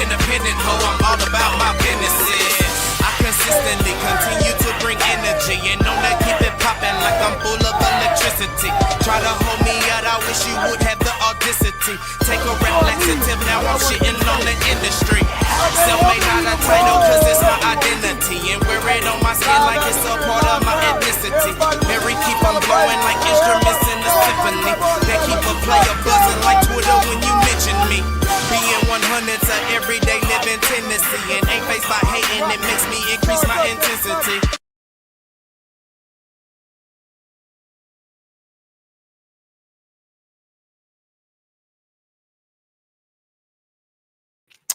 independent hoe, I'm all about my businesses. I consistently continue to bring energy, and on that keep it popping like I'm full of electricity. Try to hold me out, I wish you would have the audacity. Take a rap laxative, now I'm shitting on the industry. Self-made not a title, cause it's my identity, and wear it on my skin like it's a part of my ethnicity. Mary keep on blowing like instruments in the symphony. That keep a player buzzing like Twitter when you mention me. Being 100's a everyday living tendency, and ain't faced by hating, it makes me increase my intensity.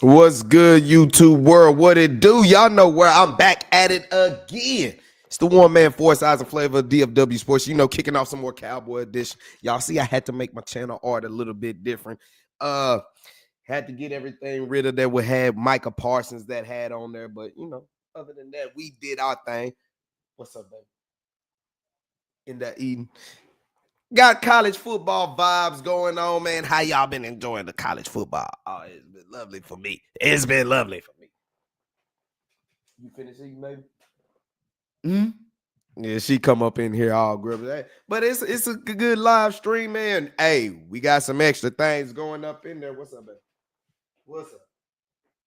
What's good, YouTube world? What it do? Y'all know where I'm back at it again. It's the one man, four size and flavor of DFW Sports. You know, kicking off some more Cowboy edition. Y'all see, I had to make my channel art a little bit different. Had to get everything rid of that we had Micah Parsons that had on there, but you know, other than that, we did our thing. What's up, baby? In that Eden. Got college football vibes going on, man. How y'all been enjoying the college football? Oh, it's been lovely for me. It's been lovely for me. You finished eating, baby? Yeah, she come up in here all grumpy. But it's a good live stream, man. Hey, we got some extra things going up in there. What's up, baby? What's up?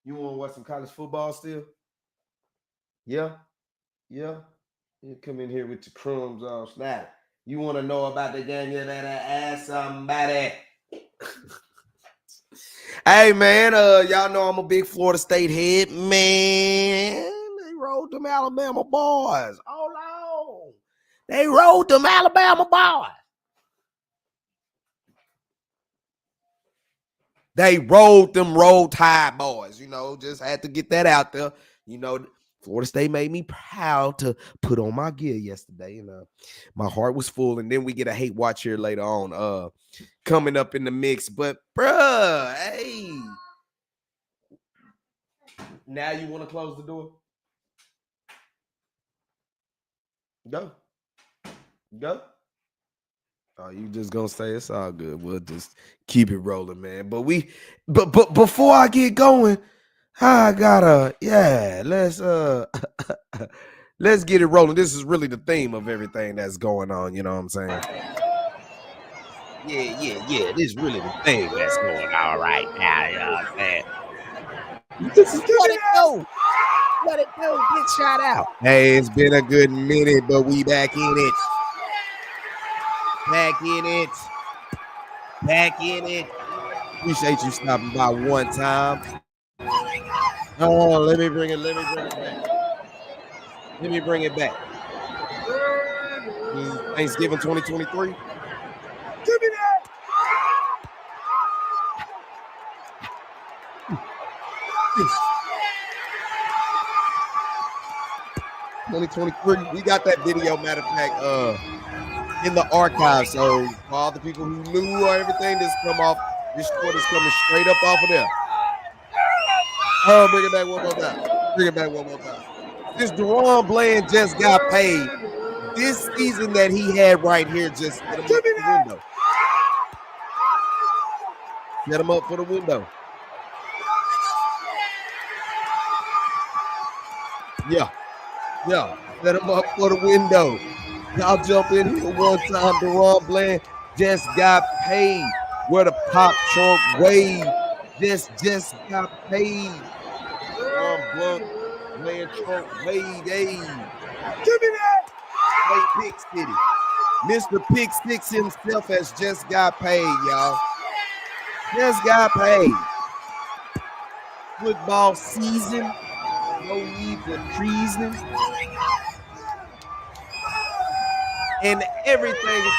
You want to watch some college football still? Yeah? Yeah? You come in here with your crumbs on snap. You want to know about the game? You better ask somebody. Hey, man, y'all know I'm a big Florida State head. Man, they rolled them Alabama boys. Hold on. They rolled them Alabama boys. They rolled them Roll Tide boys. You know, just had to get that out there. You know, Florida State made me proud to put on my gear yesterday, and my heart was full. And then we get a hate watch here later on, coming up in the mix. But bruh, hey, now you want to close the door? Go. Oh, you just gonna say it's all good? We'll just keep it rolling, man. But before I get going, I gotta, let's get it rolling. This is really the theme of everything that's going on, you know what I'm saying? Yeah. This is really the thing that's going on right now, man. This is let it go. Let it go. Get shot out. Hey, it's been a good minute, but we back in it. Back in it. Appreciate you stopping by one time. Oh, let me bring it back. Thanksgiving 2023. Give me that. 2023. We got that video, matter of fact, in the archive. So for all the people who knew or everything, this come off. This sport is coming straight up off of there. Oh, bring it back one more time. This Daron Bland just got paid. This season that he had right here just set him up for the window. Set him up for the window. Yeah. Set him up for the window. Y'all jump in here one time. Daron Bland just got paid. Where the pop trunk wave just got paid. Daron Bland trunk wave, hey. Give me that. Hey, Pick City. Mr. Pick Six himself has just got paid, y'all. Just got paid. Football season. No need for treason. And everything is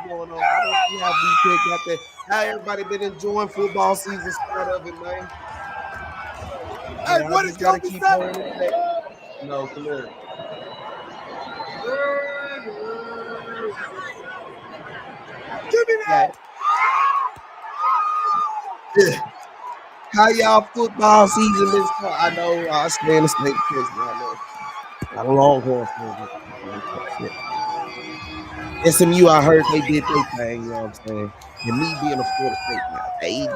going on. I don't see how BK got that. How everybody been enjoying football season start of it, man. Hey, what is gotta keep going? No, come here. Give me that. Yeah. How y'all football season been start? I know I stay in the state of Texas. I know. I'm a Longhorn fan. SMU, I heard they did their thing, you know what I'm saying? And me being a Florida State now, they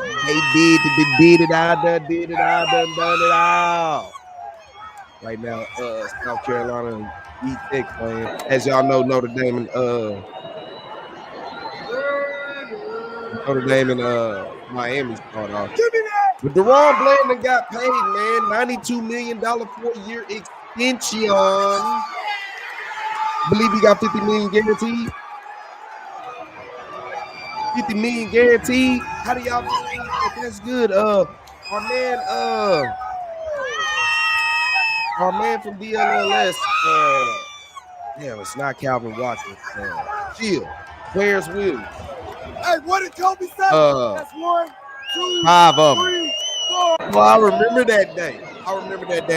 did it out there, did it out there, done it all. Right now, South Carolina and E Tech playing. As y'all know, Notre Dame and Miami start off. But Daron Bland done got paid, man. $92 million 4-year extension. I believe he got 50 million guaranteed. 50 million guaranteed. How do y'all feel about that? That's good. Our man from DLLS, damn, it's not Calvin Watkins. Chill. Clarence Williams. Hey, what did Kobe say? That's 1, 2, 5 of them. 3, 4. Well, I remember that day.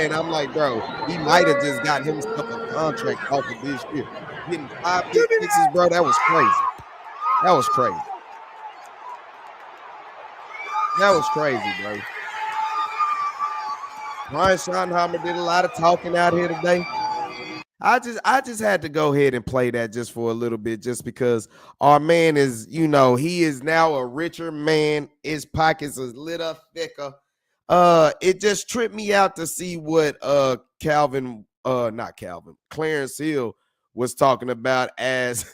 And I'm like, bro, he might have just got himself a contract off of this year. Getting 5 pick sixes, bro, that was crazy. That was crazy, bro. Brian Schottenheimer did a lot of talking out here today. I just had to go ahead and play that just for a little bit, just because our man is, he is now a richer man. His pockets is lit up thicker. It just tripped me out to see what Clarence Hill was talking about, as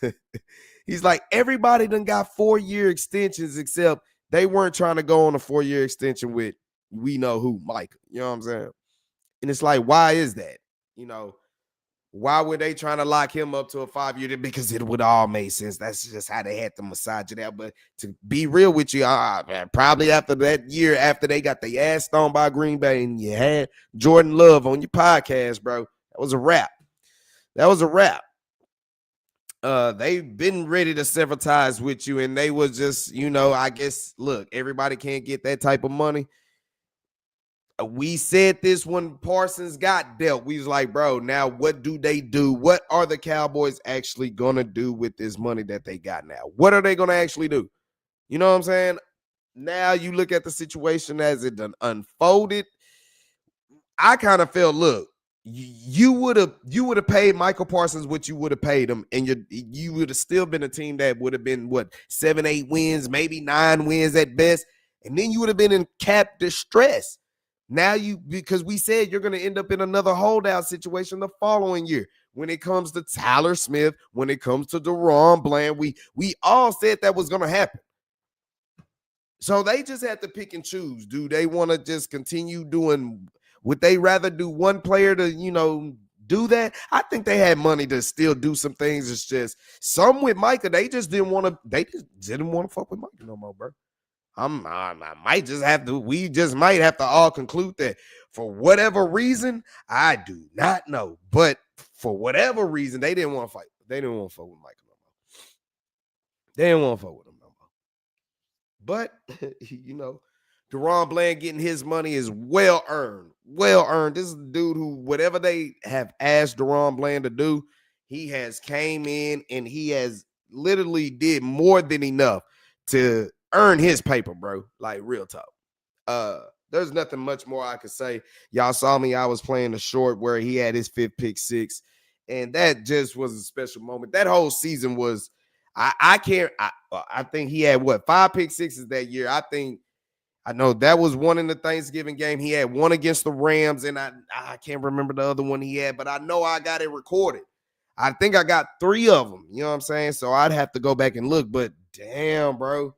he's like, everybody done got 4-year extensions, except they weren't trying to go on a 4-year extension with we know who, Mike. You know what I'm saying? And it's like, why is that? Why were they trying to lock him up to a 5-year? Because it would all make sense. That's just how they had to massage it out. But to be real with you, probably after that year, after they got the ass stoned by Green Bay and you had Jordan Love on your podcast, bro, that was a wrap. They've been ready to sever ties with you, and they was just, I guess, look, everybody can't get that type of money. We said this when Parsons got dealt. We was like, bro, now what do they do? What are the Cowboys actually going to do with this money that they got now? What are they going to actually do? You know what I'm saying? Now you look at the situation as it done unfolded. I kind of felt, look, you would have paid Michael Parsons what you would have paid him, and you would have still been a team that would have been, 7, 8 wins, maybe 9 wins at best, and then you would have been in cap distress. Now because we said you're going to end up in another holdout situation the following year when it comes to Tyler Smith, when it comes to Daron Bland. We all said that was going to happen. So they just had to pick and choose. Do they want to just continue doing, would they rather do one player to, do that? I think they had money to still do some things. It's just some with Micah, they just didn't want to fuck with Micah no more, bro. I might just have to, we just might have to all conclude that for whatever reason, I do not know. But for whatever reason, they didn't want to fight. They didn't want to fuck with Michael no more. They didn't want to fuck with him no more. But, Daron Bland getting his money is well earned. Well earned. This is the dude who, whatever they have asked Daron Bland to do, he has came in and he has literally did more than enough to earn his paper, bro. Like, real talk. There's nothing much more I could say. Y'all saw me. I was playing the short where he had his 5th pick six, and that just was a special moment. That whole season was, I think he had 5 pick sixes that year. I know that was one in the Thanksgiving game. He had one against the Rams, and I can't remember the other one he had, but I know I got it recorded. I think I got 3 of them. You know what I'm saying? So I'd have to go back and look, but damn, bro.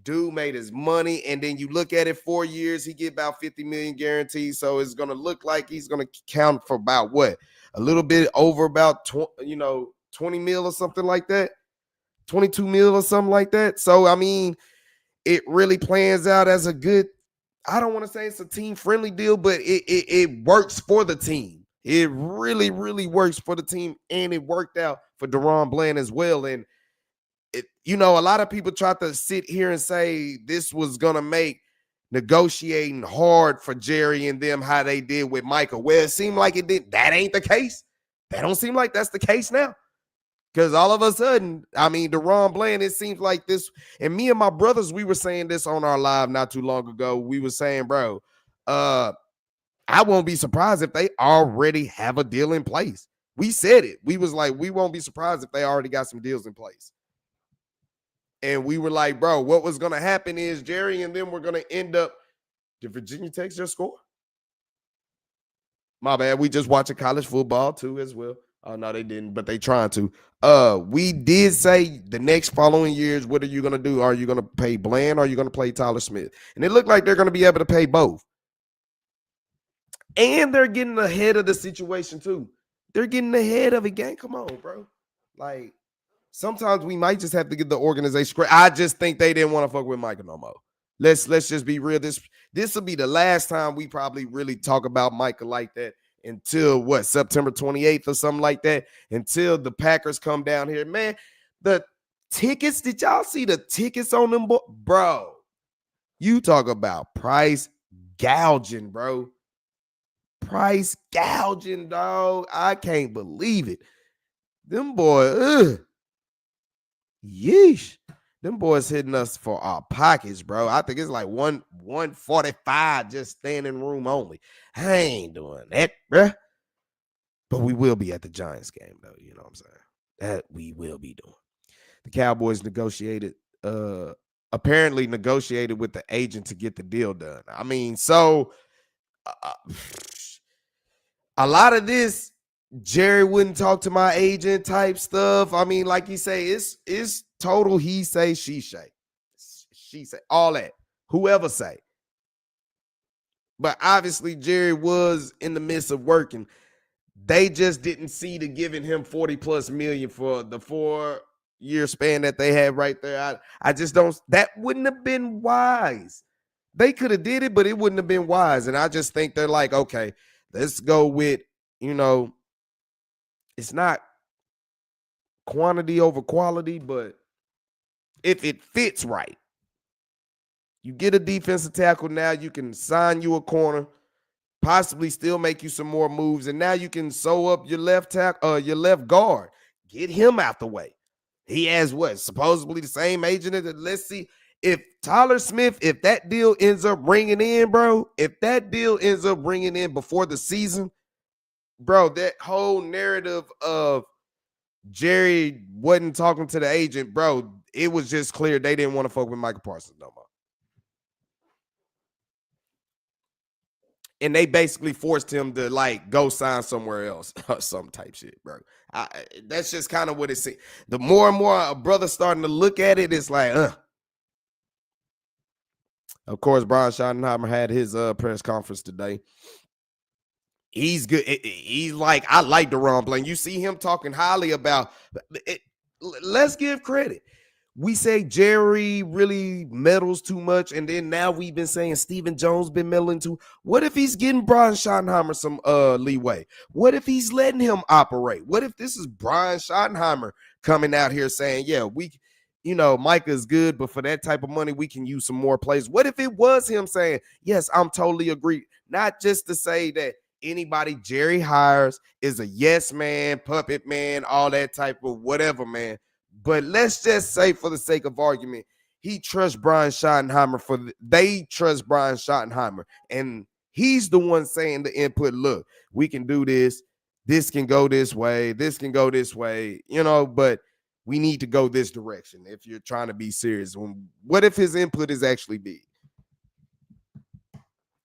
Dude made his money, and then you look at it, 4 years, he get about 50 million guaranteed. So it's going to look like he's going to count for about a little bit over about 20 mil or something like that, 22 mil or something like that. So, I mean, it really plans out as a good, I don't want to say it's a team-friendly deal, but it works for the team. It really, really works for the team, and it worked out for Daron Bland as well. And a lot of people try to sit here and say this was going to make negotiating hard for Jerry and them, how they did with Michael. Well, it seemed like it did. That ain't the case. That don't seem like that's the case now. Because all of a sudden, Daron Bland, it seems like this, and me and my brothers, we were saying this on our live not too long ago. We were saying, bro, I won't be surprised if they already have a deal in place. We said it. We was like, we won't be surprised if they already got some deals in place. And we were like, bro, what was going to happen is Jerry and them were going to end up. Did Virginia Tech just score? My bad. We just watching college football too as well. Oh, no, they didn't, but they trying to. We did say the next following years, what are you going to do? Are you going to pay Bland or are you going to play Tyler Smith? And it looked like they're going to be able to pay both. And they're getting ahead of the situation too. They're getting ahead of it, gang. Come on, bro. Like, sometimes we might just have to get the organization. I just think they didn't want to fuck with Micah no more. Let's just be real. This will be the last time we probably really talk about Micah like that until what, September 28th or something like that, until the Packers come down here. Man, the tickets, did y'all see the tickets on them? Bro, you talk about price gouging, bro. Price gouging, dog. I can't believe it. Them boys, yeesh. Them boys hitting us for our pockets, bro. I think it's like 145 just standing room only. I ain't doing that, bro. But we will be at the Giants game, though. You know what I'm saying? That we will be doing. The Cowboys apparently negotiated with the agent to get the deal done. I mean, so a lot of this, Jerry wouldn't talk to my agent type stuff. I mean, like you say, it's total he say, she say. She say, all that. Whoever say. But obviously, Jerry was in the midst of working. They just didn't see to giving him 40 plus million for the 4-year span that they had right there. I just don't, that wouldn't have been wise. They could have did it, but it wouldn't have been wise. And I just think they're like, okay, let's go with, it's not quantity over quality, but if it fits right, you get a defensive tackle now, you can sign you a corner, possibly still make you some more moves, and now you can sew up your left tackle, your left guard, get him out the way. He has what, supposedly the same agent. Let's see if Tyler Smith, if that deal ends up ringing in, bro. If that deal ends up ringing in before the season, bro, that whole narrative of Jerry wasn't talking to the agent, bro, it was just clear they didn't want to fuck with Michael Parsons no more. And they basically forced him to, like, go sign somewhere else or some type shit, bro. That's just kind of what it seems. The more and more a brother starting to look at it, it's like, Of course, Brian Schottenheimer had his press conference today. He's good. He's like, I like Daron Bland. You see him talking highly about it. Let's give credit. We say Jerry really meddles too much, and then now we've been saying Stephen Jones been meddling too. What if he's getting Brian Schottenheimer some leeway? What if he's letting him operate? What if this is Brian Schottenheimer coming out here saying, yeah, Micah's good, but for that type of money, we can use some more plays? What if it was him saying, yes, I'm totally agree. Not just to say that anybody Jerry hires is a yes man, puppet man, all that type of whatever, man. But let's just say, for the sake of argument, he trusts Brian Schottenheimer. They trust Brian Schottenheimer, and he's the one saying the input. Look, we can do this. This can go this way. This can go this way. But we need to go this direction if you're trying to be serious. What if his input is actually big?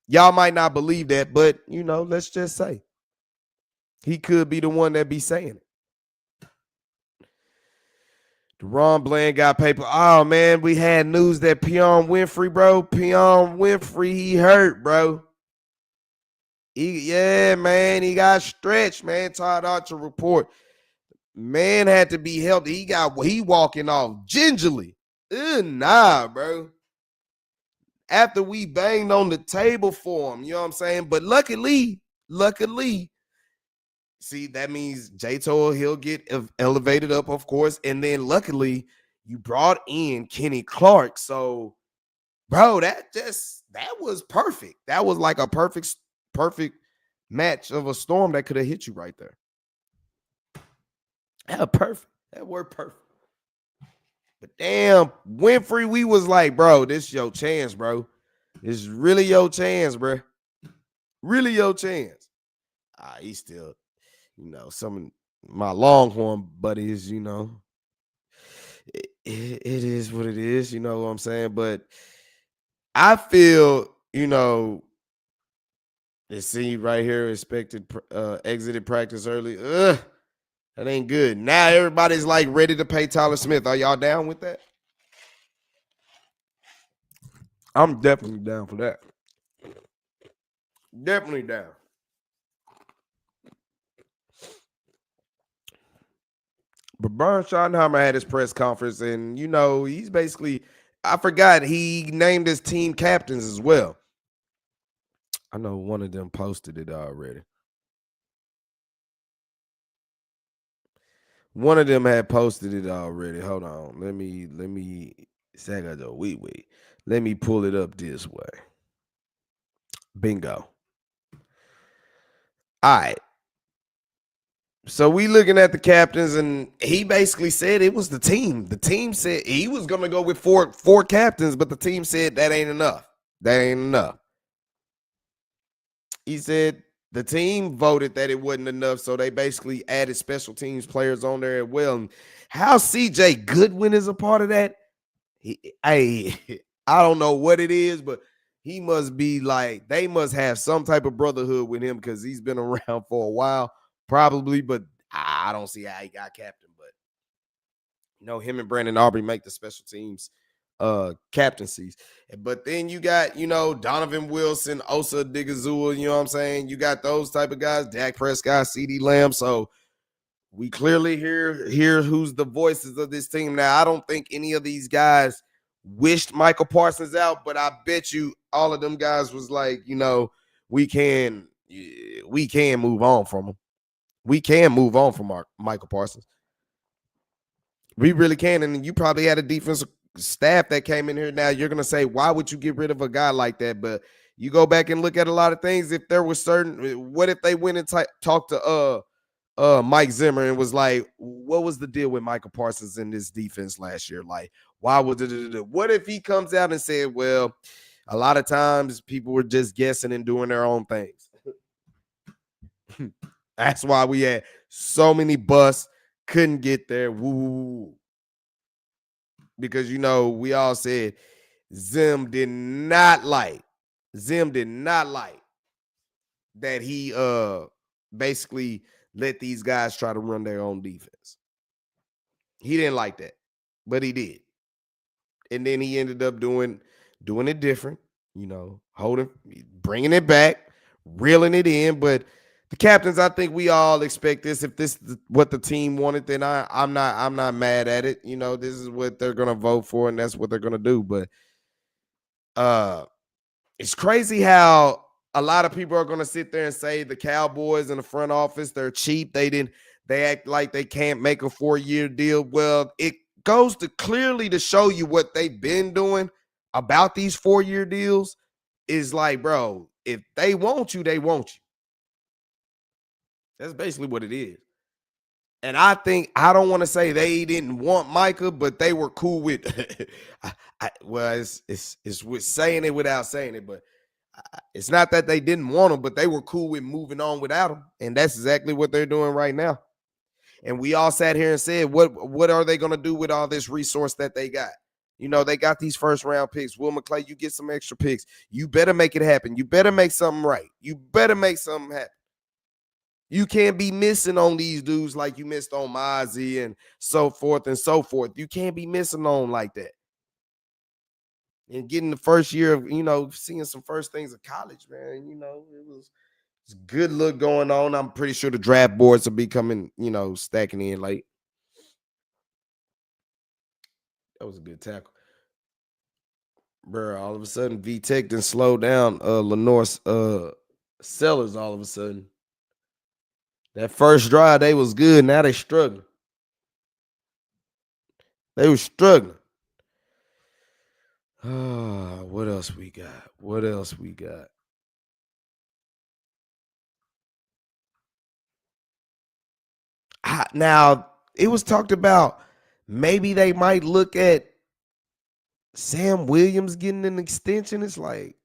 Y'all might not believe that, but let's just say he could be the one that be saying it. Daron Bland got paper. Oh, man, we had news that Peyton Winfrey, he hurt, bro. Man, he got stretched, man. Todd Archer report. Man had to be helped. He walking off gingerly. Nah, bro. After we banged on the table for him, you know what I'm saying? But luckily, see, that means J-Toll, he'll get elevated up, of course. And then luckily, you brought in Kenny Clark. So, bro, that was perfect. That was like a perfect match of a storm that could have hit you right there. Perfect. That worked perfect. But damn, Winfrey, we was like, bro, this is your chance, bro. This is really your chance, bro. Really your chance. He's still, some my Longhorn buddies, you know, it is what it is, you know what I'm saying? But I feel, you know, you see right here, exited practice early. Ugh, that ain't good. Now everybody's like ready to pay Tyler Smith. Are y'all down with that? I'm definitely down for that. Definitely down. But Brian Schottenheimer had his press conference, and you know, he's basically, I forgot, he named his team captains as well. I know one of them posted it already. One of them had posted it already. Hold on. Let me say wait. Let me pull it up this way. Bingo. All right. So we looking at the captains, and he basically said it was the team. The team said he was gonna go with four captains, but the team said that ain't enough. That ain't enough. He said the team voted that it wasn't enough, so they basically added special teams players on there as well. And how CJ Goodwin is a part of that, I don't know what it is, but he must be like, they must have some type of brotherhood with him because he's been around for a while, probably, but I don't see how he got captain. But you know, him and Brandon Aubrey make the special teams captaincies. But then you got, you know, Donovan Wilson, Osa Digazua, you know what I'm saying? You got those type of guys, Dak Prescott, CeeDee Lamb. So we clearly hear who's the voices of this team. Now, I don't think any of these guys wished Michael Parsons out, but I bet you all of them guys was like, you know, we can move on from him. We can move on from Michael Parsons. We really can. And you probably had a defensive staff that came in here. Now you're gonna say, why would you get rid of a guy like that? But you go back and look at a lot of things. If there was what if they went and talked to Mike Zimmer and was like, what was the deal with Michael Parsons in this defense last year? Like, why was it? What if he comes out and said, well, a lot of times people were just guessing and doing their own things. That's why we had so many busts, couldn't get there. Woo. Because, you know, we all said Zim did not like that he basically let these guys try to run their own defense. He didn't like that, but he did. And then he ended up doing it different, you know, bringing it back, reeling it in. But the captains, I think we all expect this. If this is what the team wanted, then I'm not mad at it. You know, this is what they're gonna vote for, and that's what they're gonna do. But it's crazy how a lot of people are gonna sit there and say the Cowboys in the front office, they're cheap. They act like they can't make a 4-year deal. Well, it goes to clearly to show you what they've been doing about these 4-year deals is like, bro, if they want you, they want you. That's basically what it is. And I don't want to say they didn't want Micah, but they were cool with it's with saying it without saying it, but it's not that they didn't want him, but they were cool with moving on without him. And that's exactly what they're doing right now. And we all sat here and said, what are they going to do with all this resource that they got? You know, they got these first round picks. Will McClay, you get some extra picks. You better make it happen. You better make something right. You better make something happen. You can't be missing on these dudes like you missed on Mozzie and so forth and so forth. You can't be missing on like that. And getting the first year of, you know, seeing some first things of college, man, you know, it's good look going on. I'm pretty sure the draft boards will be coming, you know, stacking in late. That was a good tackle. Bro, all of a sudden, V-Tech didn't slow down Lenore's Sellers all of a sudden. That first drive, they was good. Now they struggling. They were struggling. What else we got? Now, it was talked about maybe they might look at Sam Williams getting an extension. It's like,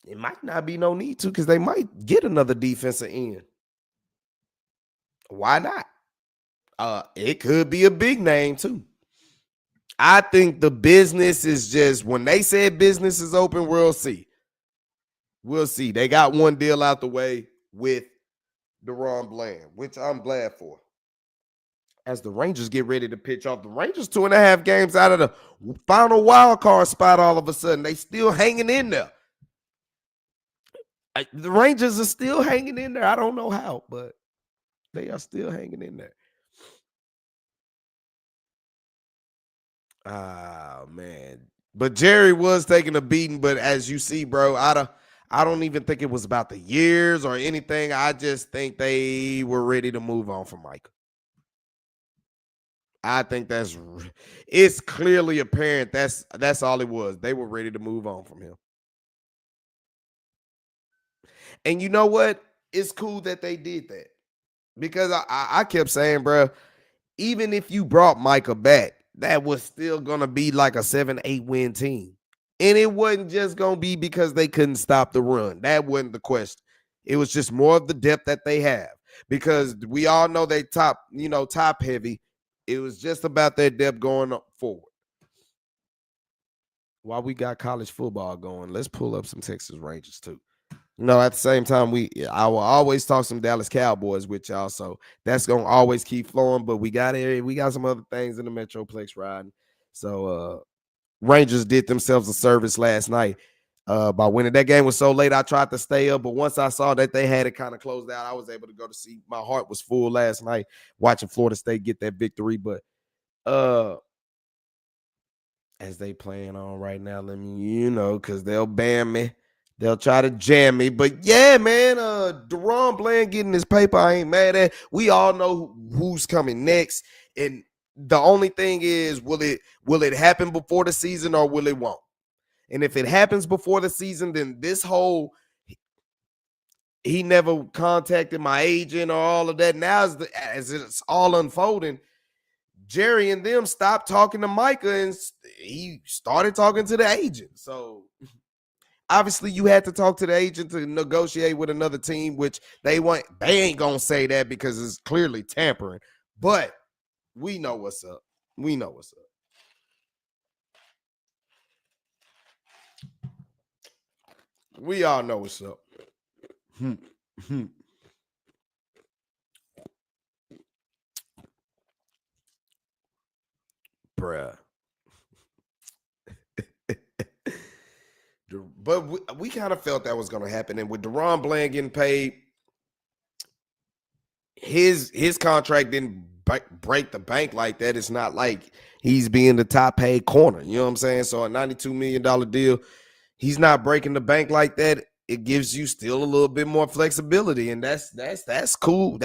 It might not be no need to because they might get another defensive end. Why not? It could be a big name too. I think the business is just when they said business is open, we'll see. We'll see. They got one deal out the way with Daron Bland, which I'm glad for. As the Rangers get ready to pitch off, the Rangers 2.5 games out of the final wild card spot all of a sudden. They still hanging in there. The Rangers are still hanging in there. I don't know how, but they are still hanging in there. Ah, man. But Jerry was taking a beating, but as you see, bro, I don't even think it was about the years or anything. I just think they were ready to move on from Michael. I think it's clearly apparent that's all it was. They were ready to move on from him. And you know what? It's cool that they did that. Because I kept saying, bro, even if you brought Micah back, that was still going to be like a 7-8 win team. And it wasn't just going to be because they couldn't stop the run. That wasn't the question. It was just more of the depth that they have. Because we all know they top heavy. It was just about their depth going forward. While we got college football going, let's pull up some Texas Rangers too. At the same time, I will always talk some Dallas Cowboys with y'all, so that's gonna always keep flowing. But we got some other things in the Metroplex riding. So Rangers did themselves a service last night by winning. That game was so late, I tried to stay up, but once I saw that they had it kind of closed out, I was able to go to see. My heart was full last night watching Florida State get that victory. But as they playing on right now, let me because they'll ban me. They'll try to jam me. But yeah, man, Daron Bland getting his paper, I ain't mad at. We all know who's coming next. And the only thing is, will it happen before the season or will it won't? And if it happens before the season, then this whole he never contacted my agent or all of that. Now as it's all unfolding, Jerry and them stopped talking to Micah and he started talking to the agent. So obviously, you had to talk to the agent to negotiate with another team, which they ain't gonna say that because it's clearly tampering. But we know what's up. We know what's up. We all know what's up. Bruh. But we kind of felt that was going to happen. And with Daron Bland getting paid, his contract didn't break the bank like that. It's not like he's being the top paid corner. You know what I'm saying? So a $92 million deal, he's not breaking the bank like that. It gives you still a little bit more flexibility. And that's cool.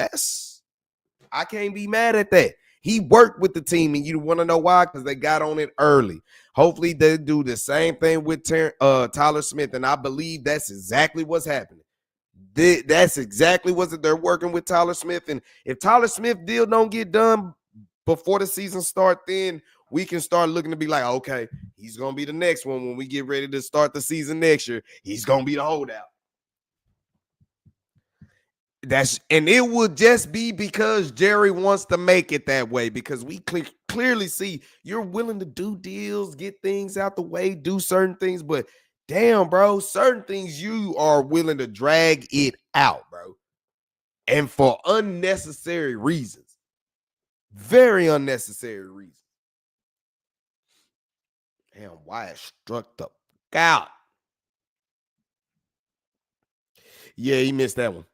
I can't be mad at that. He worked with the team, and you want to know why? Because they got on it early. Hopefully, they do the same thing with Tyler Smith, and I believe that's exactly what's happening. That's exactly what they're working with Tyler Smith, and if Tyler Smith deal don't get done before the season start, then we can start looking to be like, okay, he's going to be the next one when we get ready to start the season next year. He's going to be the holdout. And it would just be because Jerry wants to make it that way, because we clearly see you're willing to do deals, get things out the way, do certain things, but damn, bro, certain things you are willing to drag it out, bro. And for unnecessary reasons. Very unnecessary reasons. Damn, Wyatt struck the out. Yeah, he missed that one.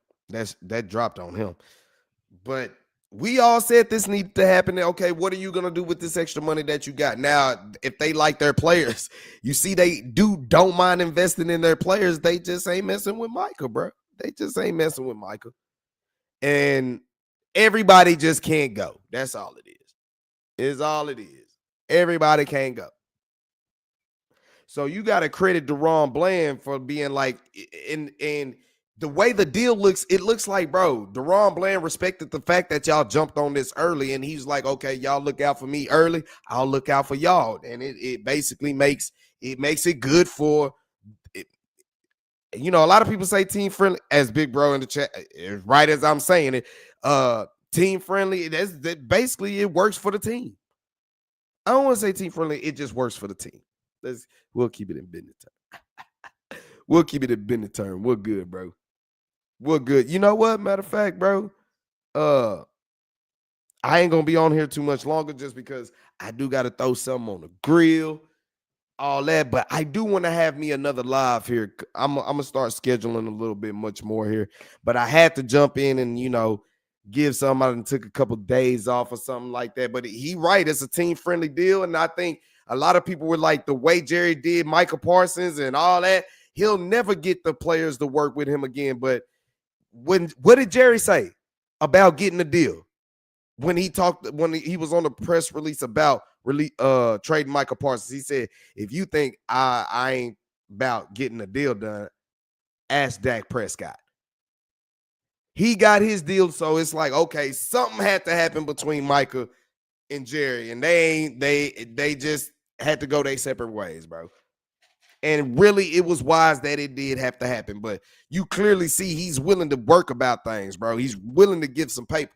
That dropped on him. But we all said this needed to happen. Okay, what are you going to do with this extra money that you got? Now, if they like their players, you see they don't mind investing in their players. They just ain't messing with Micah, bro. They just ain't messing with Micah. And everybody just can't go. That's all it is. It's all it is. Everybody can't go. So you got to credit Daron Bland for being like, and the way the deal looks, it looks like, bro, Daron Bland respected the fact that y'all jumped on this early, and he's like, okay, y'all look out for me early, I'll look out for y'all. And it basically makes it good for you know, a lot of people say team friendly, as Big Bro in the chat, right as I'm saying it, team friendly, that basically it works for the team. I don't want to say team friendly, it just works for the team. We'll keep it in business term. We'll keep it in business term. We're good, bro. We're good. You know what? Matter of fact, bro, I ain't gonna be on here too much longer just because I do got to throw something on the grill, all that. But I do want to have me another live here. I'm gonna start scheduling a little bit much more here. But I had to jump in and, you know, give somebody and took a couple days off or something like that. But he right, it's a team friendly deal, and I think a lot of people were like the way Jerry did Michael Parsons and all that. He'll never get the players to work with him again. But what did Jerry say about getting the deal? When he was on the press release about trading Michael Parsons, he said, if you think I ain't about getting a deal done, ask Dak Prescott. He got his deal, so it's like, okay, something had to happen between Micah and Jerry, and they just had to go their separate ways, bro. And really, it was wise that it did have to happen, but you clearly see he's willing to work about things, bro. He's willing to give some paper.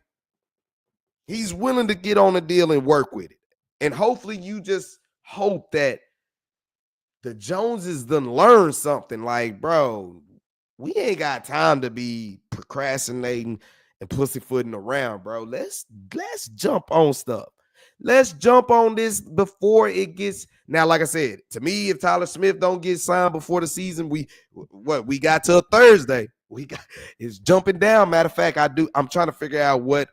He's willing to get on a deal and work with it. And hopefully you just hope that the Joneses done learn something. Like, bro, we ain't got time to be procrastinating and pussyfooting around, bro. Let's jump on stuff. Let's jump on this before it gets. Now, like I said, to me, if Tyler Smith don't get signed before the season, we got till Thursday. It's jumping down. Matter of fact, I'm trying to figure out what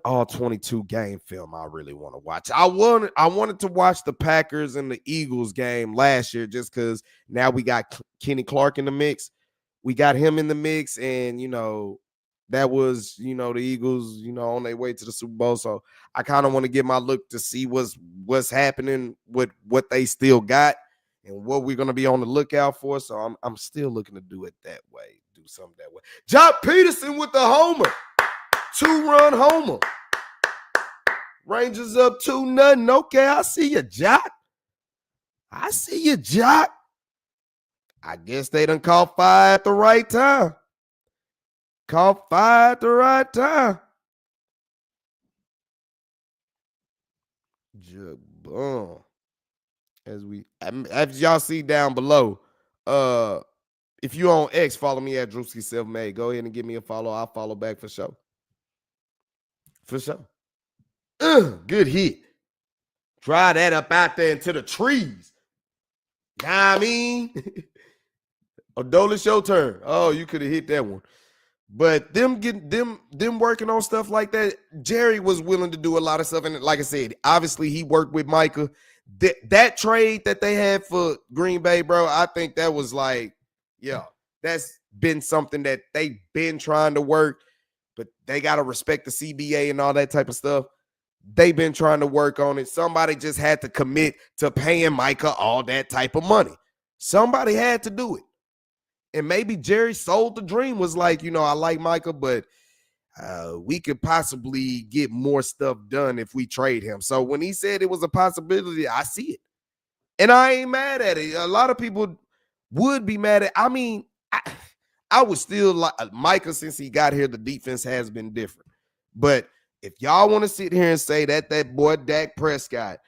all 22 game film I really want to watch. I wanted to watch the Packers and the Eagles game last year just because now we got Kenny Clark in the mix. We got him in the mix, and, you know, that was, you know, the Eagles, you know, on their way to the Super Bowl. So I kind of want to get my look to see what's happening with what they still got and what we're going to be on the lookout for. So I'm still looking to do it that way, do something that way. Jock Peterson with the homer. 2-run homer. Rangers up 2-0. Okay, I see you, Jock. I see you, Jock. I guess they done caught fire at the right time. Caught fire at the right time. Jug bum. As y'all see down below, if you on X, follow me at Drewski Self-Made. Go ahead and give me a follow. I'll follow back for sure. For sure. Good hit. Try that up out there into the trees. Know what I mean? Adolis, your turn. Oh, you could have hit that one. But them working on stuff like that, Jerry was willing to do a lot of stuff. And like I said, obviously he worked with Micah. That trade that they had for Green Bay, bro, I think that was like, yeah, that's been something that they've been trying to work. But they got to respect the CBA and all that type of stuff. They've been trying to work on it. Somebody just had to commit to paying Micah all that type of money. Somebody had to do it. And maybe Jerry sold the dream, was like, you know, I like Micah, but we could possibly get more stuff done if we trade him. So when he said it was a possibility, I see it. And I ain't mad at it. A lot of people would be mad at. I mean, I would still like Micah since he got here. The defense has been different. But if y'all want to sit here and say that boy Dak Prescott,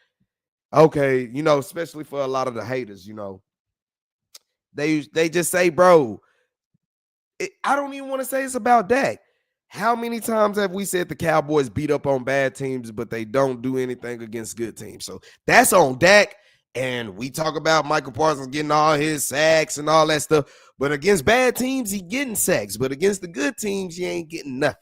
okay, you know, especially for a lot of the haters, you know, they just say, bro, I don't even want to say it's about Dak. How many times have we said the Cowboys beat up on bad teams, but they don't do anything against good teams? So that's on Dak. And we talk about Michael Parsons getting all his sacks and all that stuff. But against bad teams, he getting sacks. But against the good teams, you ain't getting nothing.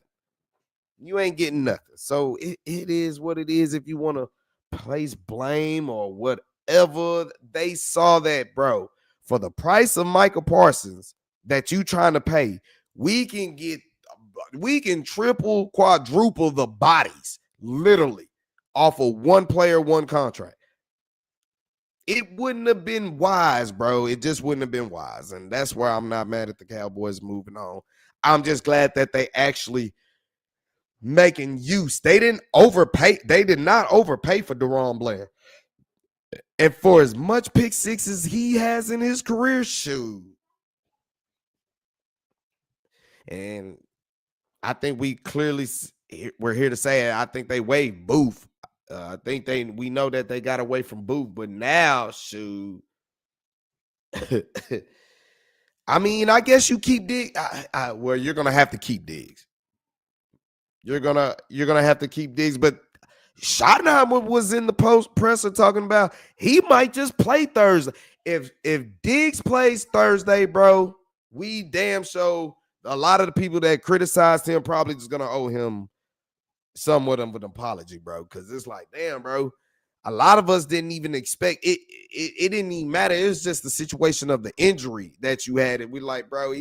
You ain't getting nothing. So it is what it is. If you want to place blame or whatever, they saw that, bro. For the price of Michael Parsons that you trying to pay, we can triple, quadruple the bodies, literally, off of one player, one contract. It wouldn't have been wise, bro. It just wouldn't have been wise. And that's why I'm not mad at the Cowboys moving on. I'm just glad that they actually making use. They didn't overpay. They did not overpay for Daron Bland. And for as much pick sixes he has in his career, shoot. And I think we're here to say it. I think they waived Booth. I think we know that they got away from Booth, but now, shoot. I mean, I guess you keep Diggs. Well, you're gonna have to keep Diggs. You're gonna have to keep Diggs, but Schottenheimer was in the post presser talking about he might just play Thursday. If Diggs plays Thursday, bro, we damn sure a lot of the people that criticized him probably just gonna owe him somewhat of an apology, bro. Because it's like, damn, bro. A lot of us didn't even expect it. It didn't even matter. It was just the situation of the injury that you had. And we like, bro,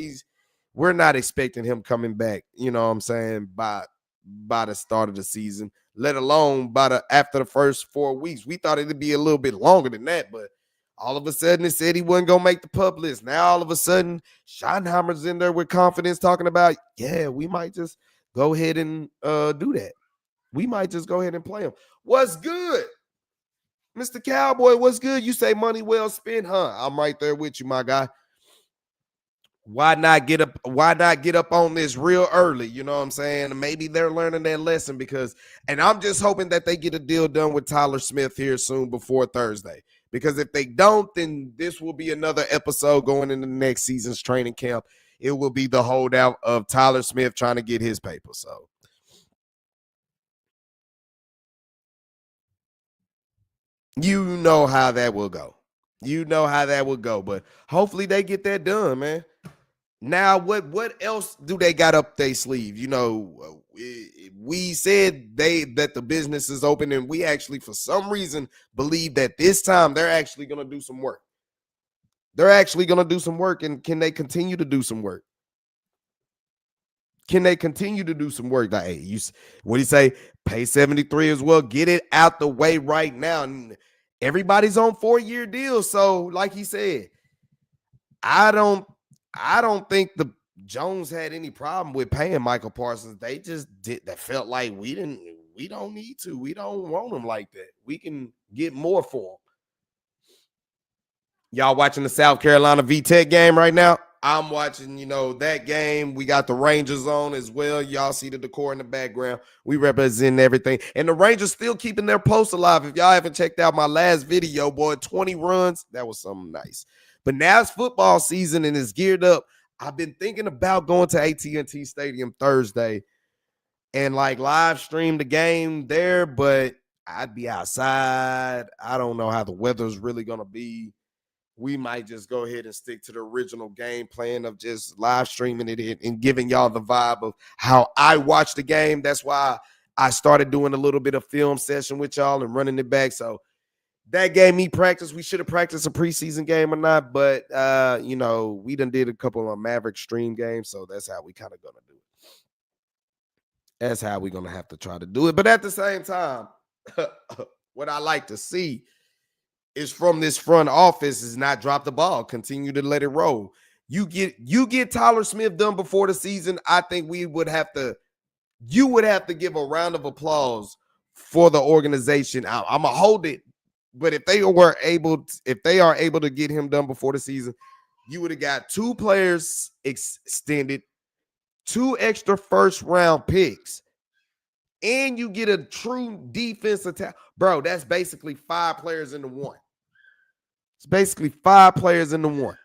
we're not expecting him coming back, you know what I'm saying, by the start of the season, let alone after the first 4 weeks. We thought it'd be a little bit longer than that, but all of a sudden it said he wasn't gonna make the pub list. Now all of a sudden Schottenheimer's in there with confidence talking about, yeah, we might just go ahead and do that. We might just go ahead and play him. What's good? Mr. Cowboy, what's good? You say money well spent, huh? I'm right there with you, my guy. Why not get up on this real early? You know what I'm saying? Maybe they're learning that lesson and I'm just hoping that they get a deal done with Tyler Smith here soon before Thursday. Because if they don't, then this will be another episode going into the next season's training camp. It will be the holdout of Tyler Smith trying to get his paper. So you know how that will go. But hopefully they get that done, man. Now, what else do they got up their sleeve? You know, we said that the business is open, and we actually, for some reason, believe that this time they're actually going to do some work. And can they continue to do some work? Like, hey, what do you say? Pay 73 as well. Get it out the way right now. And everybody's on 4-year deals, so like he said, I don't think the Jones had any problem with paying Michael Parsons. They just felt like we don't need to. We don't want him like that. We can get more for him. Y'all watching the South Carolina VTech game right now? I'm watching, that game. We got the Rangers on as well. Y'all see the decor in the background. We represent everything. And the Rangers still keeping their post alive. If y'all haven't checked out my last video, boy, 20 runs. That was something nice. But now it's football season and it's geared up. I've been thinking about going to AT&T Stadium Thursday and live stream the game there, but I'd be outside. I don't know how the weather's really going to be. We might just go ahead and stick to the original game plan of just live streaming it and giving y'all the vibe of how I watch the game. That's why I started doing a little bit of film session with y'all and running it back. So that gave me practice. We should have practiced a preseason game or not, but, we done did a couple of Maverick stream games, so that's how we kind of going to do it. That's how we're going to have to try to do it. But at the same time, what I like to see is from this front office is not drop the ball, continue to let it roll. You get Tyler Smith done before the season. I think you would have to give a round of applause for the organization. I'm going to hold it. But if they are able to get him done before the season, you would have got 2 players extended, 2 extra first-round picks, and you get a true defensive tackle. Bro, that's basically 5 players into 1. It's basically 5 players into 1.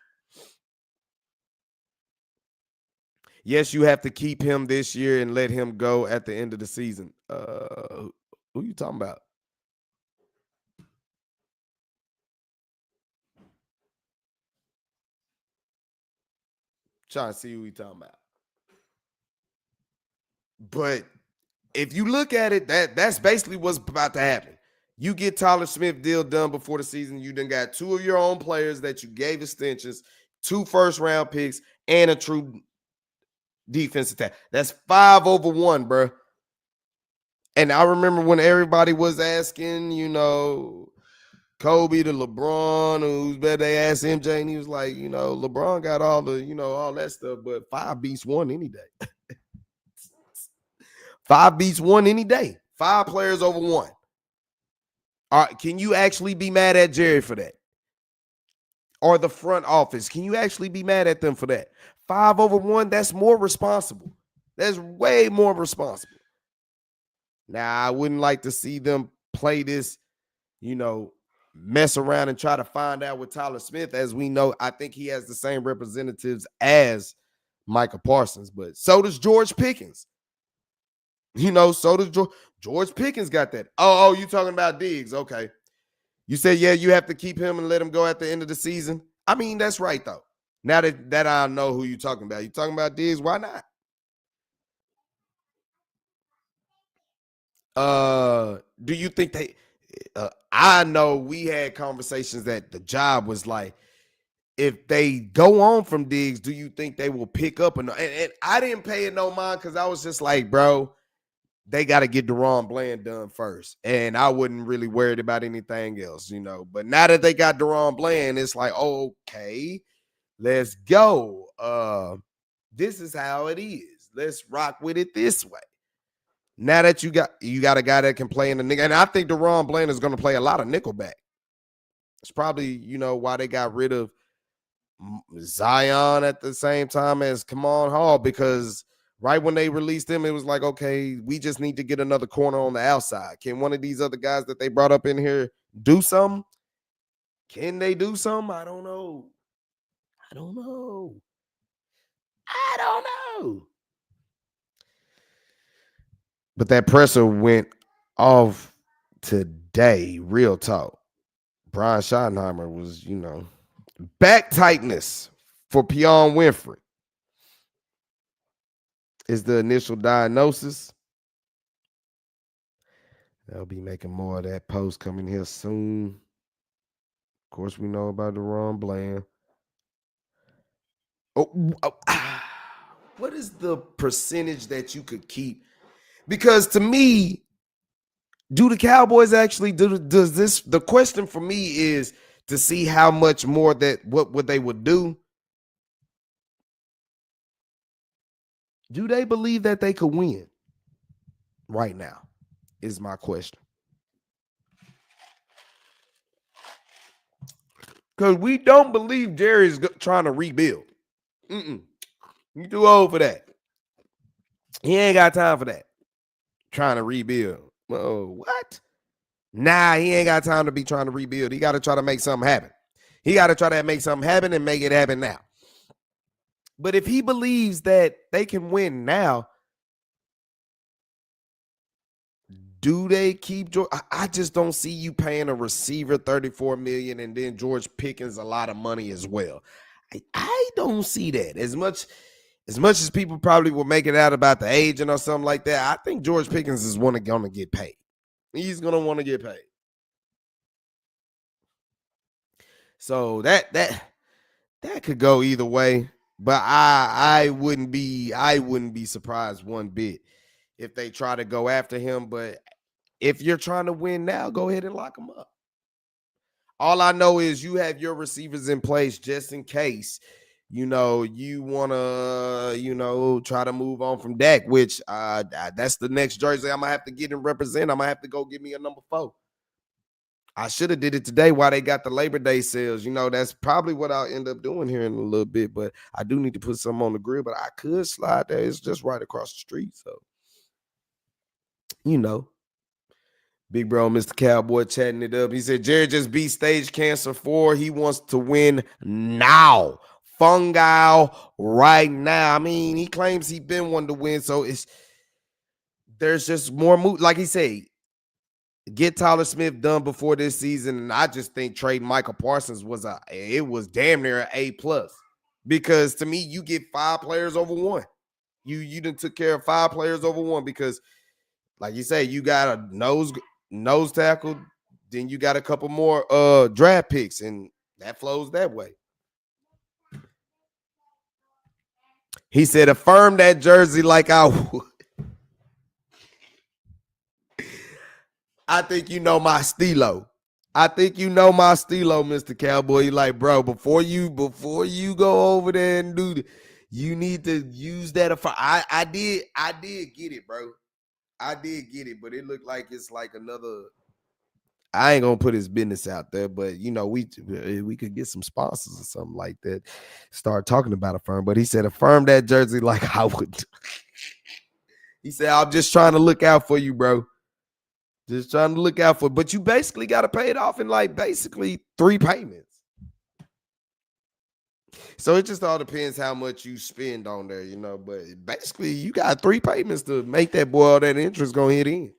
Yes, you have to keep him this year and let him go at the end of the season. Who you talking about? Trying to see who we talking about. But if you look at it, that's basically what's about to happen. You get Tyler Smith deal done before the season. You done got 2 of your own players that you gave extensions, 2 first-round picks, and a true defensive tackle. That's 5 over 1, bro. And I remember when everybody was asking, Kobe to LeBron, who's better, they asked MJ, and he was like, LeBron got all the, all that stuff, but 5 beats 1 any day. 5 beats 1 any day. 5 players over 1. All right, can you actually be mad at Jerry for that? Or the front office? Can you actually be mad at them for that? 5-1, that's more responsible. That's way more responsible. Now, I wouldn't like to see them play this, mess around and try to find out with Tyler Smith. As we know, I think he has the same representatives as Micah Parsons, but so does George Pickens. So does George Pickens got that. Oh, you talking about Diggs. Okay. You said, yeah, you have to keep him and let him go at the end of the season. I mean, that's right, though. Now that I know who you're talking about. You talking about Diggs, why not? Do you think I know we had conversations that the job was like, if they go on from Diggs, do you think they will pick up? And I didn't pay it no mind because I was just like, bro, they got to get Daron Bland done first. And I wasn't really worried about anything else, But now that they got Daron Bland, it's like, okay, let's go. This is how it is. Let's rock with it this way. Now that you got a guy that can play in the nickel, and I think Daron Bland is going to play a lot of nickelback. It's probably, why they got rid of Zion at the same time as Kamon Hall, because right when they released him, it was like, okay, we just need to get another corner on the outside. Can one of these other guys that they brought up in here do something? Can they do something? I don't know. But that presser went off today, real talk. Brian Schottenheimer was, back tightness for Pionne Winfrey is the initial diagnosis. They'll be making more of that post coming here soon. Of course, we know about Daron Bland. What is the percentage that you could keep? Because to me, do the Cowboys actually does this? The question for me is to see how much more what they would do. Do they believe that they could win right now? Is my question. Because we don't believe Jerry's trying to rebuild. You too old for that. He ain't got time for that. Trying to rebuild. Oh, what? Nah, he ain't got time to be trying to rebuild. He got to try to make something happen. He got to try to make something happen and make it happen now. But if he believes that they can win now, do they keep George? I just don't see you paying a receiver $34 million and then George Pickens a lot of money as well. I don't see that. As much as people probably will make it out about the agent or something like that, I think George Pickens is going to get paid. He's going to want to get paid. So that could go either way, but I wouldn't be surprised one bit if they try to go after him. But if you're trying to win now, go ahead and lock him up. All I know is you have your receivers in place just in case, you want to, try to move on from Dak, which that's the next jersey I'm going to have to get and represent. I'm going to have to go get me a number 4. I should have did it today while they got the Labor Day sales. That's probably what I'll end up doing here in a little bit, but I do need to put something on the grill, but I could slide there. It's just right across the street. So, big bro, Mr. Cowboy chatting it up. He said, Jerry just beat stage cancer 4. He wants to win now. Fungal right now. I mean, he claims he's been one to win. So there's just more move. Like he said, get Tyler Smith done before this season. And I just think trading Micah Parsons was damn near an A+. Because to me, you get 5 players over 1. You done took care of 5 players over 1 because, like you say, you got a nose tackle, then you got a couple more draft picks, and that flows that way. He said, affirm that jersey like I would. I think you know my stilo. Mr. Cowboy. You like, bro, before you go over there and do it, you need to use that. I did get it, bro. I did get it, but it looked like it's like another. I ain't gonna put his business out there, but we could get some sponsors or something like that. Start talking about a firm, but he said affirm that jersey like I would. He said, I'm just trying to look out for you, bro. Just trying to look out for, but you basically got to pay it off in like basically 3 payments. So it just all depends how much you spend on there, but basically you got 3 payments to make that boy all that interest gonna hit in.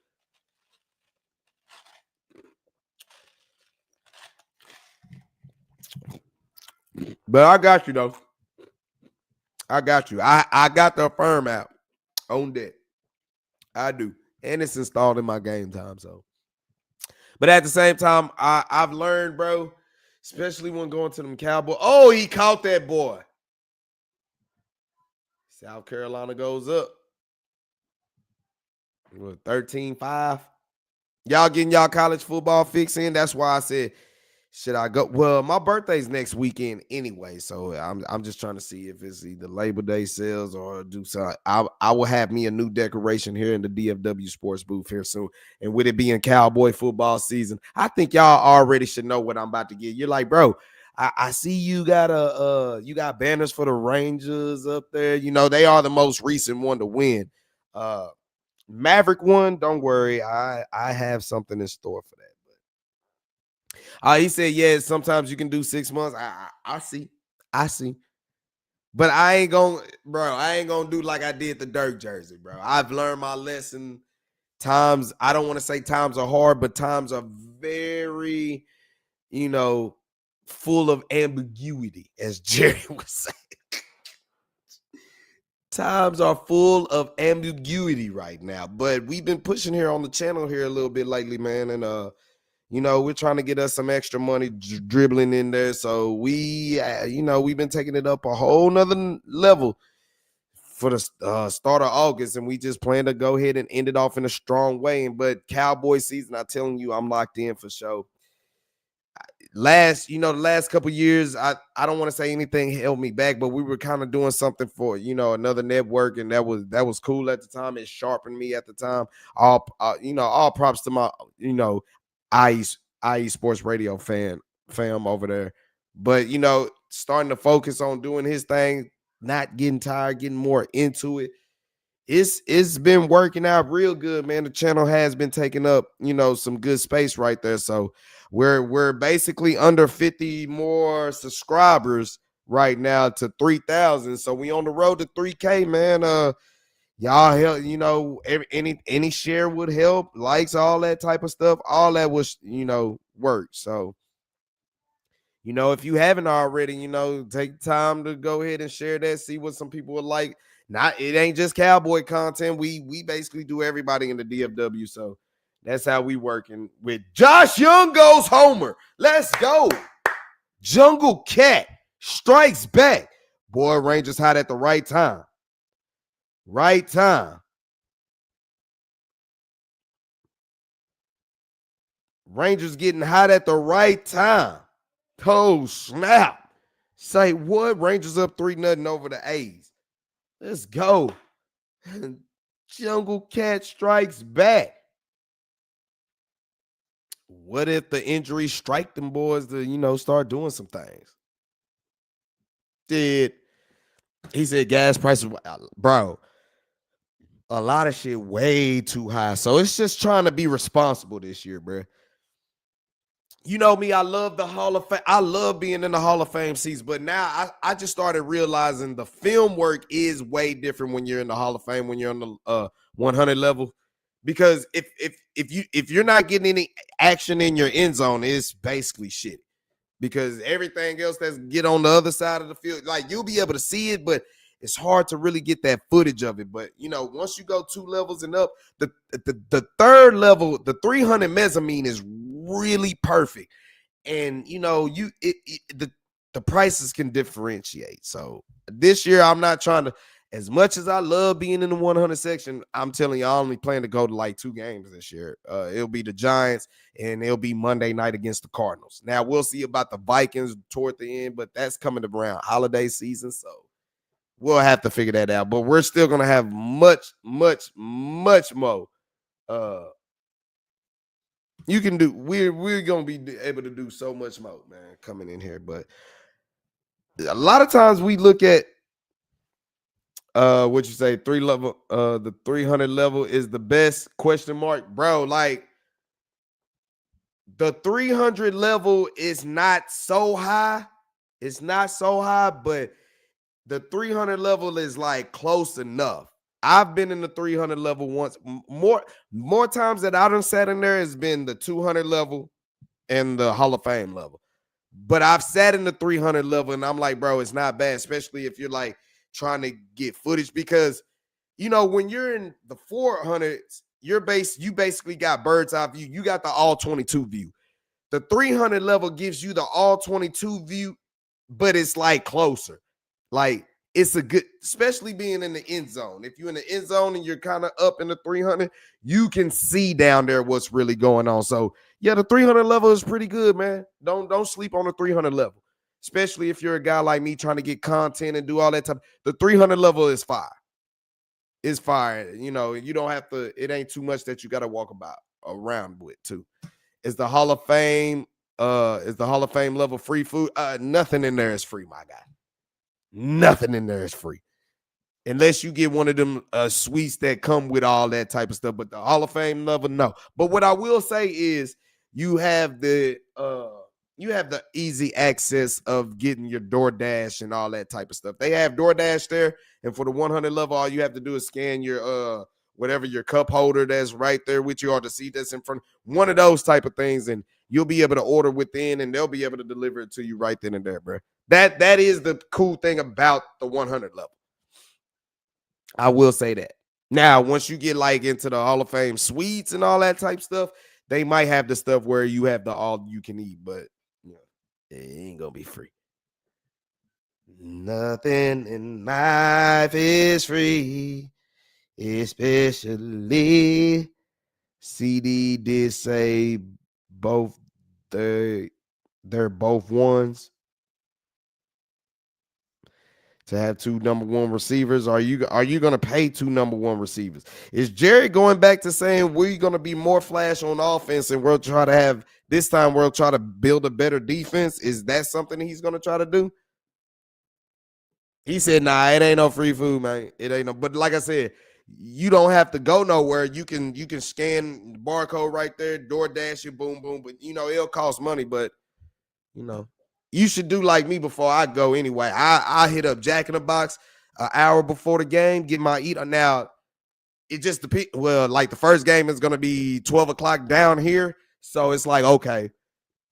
But I got you though. I got you. I got the firm out on that. I do. And it's installed in my game time. So, but at the same time, I've learned, bro, especially when going to them Cowboys. Oh, he caught that boy. South Carolina goes up. 13-5. Y'all getting y'all college football fix in. That's why I said, should I go? Well, my birthday's next weekend anyway, so I'm just trying to see if it's either Labor Day sales or do something. I will have me a new decoration here in the DFW Sports booth here soon, and with it being Cowboy football season, I think y'all already should know what I'm about to get. You're like, bro, I see you got you got banners for the Rangers up there. They are the most recent one to win. Maverick one, don't worry, I have something in store for that. He said, yeah, sometimes you can do 6 months. I see. But I ain't gonna do like I did the Dirk jersey, bro. I've learned my lesson. I don't want to say times are hard, but times are very, full of ambiguity, as Jerry was saying. Times are full of ambiguity right now. But we've been pushing here on the channel here a little bit lately, man. And we're trying to get us some extra money dribbling in there. So we've been taking it up a whole nother level for the start of August. And we just plan to go ahead and end it off in a strong way. But Cowboy season, I'm telling you, I'm locked in for sure. The last couple years, I don't want to say anything held me back, but we were kind of doing something for, another network. And that was cool at the time. It sharpened me at the time. All props to my, IE Sports Radio fam over there. But, starting to focus on doing his thing, not getting tired, getting more into it. It's been working out real good, man. The channel has been taking up, some good space right there. So we're basically under 50 more subscribers right now to 3,000. So we on the road to 3K, man. Y'all help, any share would help, likes, all that type of stuff. All that was, work. So, if you haven't already, take time to go ahead and share that, see what some people would like. It ain't just Cowboy content. We basically do everybody in the DFW. So that's how we working with Josh Young goes homer. Let's go. Jungle Cat strikes back. Boy, Rangers hot at the right time. Right time. Rangers getting hot at the right time. Oh, snap. Say what? Rangers up 3-0 over the A's. Let's go. Jungle Cat strikes back. What if the injury strike them boys to, start doing some things? He said gas prices, bro, a lot of shit way too high. So it's just trying to be responsible this year, bro. You know me, I love the Hall of Fame. I love being in the Hall of Fame seats, but now I just started realizing the film work is way different when you're in the Hall of Fame, when you're on the 100 level. Because if you're not getting any action in your end zone, it's basically shit. Because everything else that's get on the other side of the field, like you'll be able to see it, but it's hard to really get that footage of it. But once you go 2 levels and up, the third level, the 300 mezzanine is really perfect. And the prices can differentiate. So this year I'm not trying to, as much as I love being in the 100 section, I'm telling you, I only plan to go to like 2 games this year. It'll be the Giants and it'll be Monday night against the Cardinals. Now we'll see about the Vikings toward the end, but that's coming around holiday season. So we'll have to figure that out. But we're still going to have much, much, much more You can do. We're gonna be able to do so much more, man, coming in here. But a lot of times we look at what you say, the 300 level is the best question mark, bro. Like the 300 level is not so high. It's not so high, but the 300 level is like close enough. I've been in the 300 level once. More times that I done sat in there has been the 200 level and the Hall of Fame level. But I've sat in the 300 level and I'm like, bro, it's not bad, especially if you're like trying to get footage because, you know, when you're in the 400s, you basically got bird's eye view. You got the all 22 view. The 300 level gives you the all 22 view, but it's like closer. Like it's a good, especially being in the end zone. If you're in the end zone and you're kind of up in the 300, you can see down there what's really going on. So yeah, the 300 level is pretty good, man. Don't sleep on the 300 level, especially if you're a guy like me trying to get content and do all that stuff. The 300 level is fire. It's fire. You know, you don't have to. It ain't too much that you got to walk around with too. Is the Hall of Fame? Is the Hall of Fame level free food? Nothing in there is free, my guy. Nothing in there is free. Unless you get one of them suites that come with all that type of stuff. But the Hall of Fame level, no. But what I will say is you have the easy access of getting your DoorDash and all that type of stuff. They have DoorDash there, and for the 100 level, all you have to do is scan your whatever your cup holder that's right there with you or the seat that's in front. One of those type of things, and you'll be able to order within, and they'll be able to deliver it to you right then and there, bro. That is the cool thing about the 100 level. I will say that. Now, once you get like into the Hall of Fame suites and all that type stuff, they might have the stuff where you have the all you can eat, but you know, it ain't gonna be free. Nothing in life is free, especially CD did say both they're both ones. To have two number one receivers, are you going to pay two number one receivers? Is Jerry going back to saying we're going to be more flash on offense and we'll try to build a better defense? Is that something he's going to try to do? He said, "Nah, it ain't no free food, man. It ain't no." But like I said, you don't have to go nowhere. You can scan the barcode right there, DoorDash it, boom, boom. But you know it'll cost money, but you know. You should do like me before I go anyway. I hit up Jack in the Box an hour before the game, get my eat. Now, it just depends. Well, like the first game is going to be 12 o'clock down here. So it's like, okay,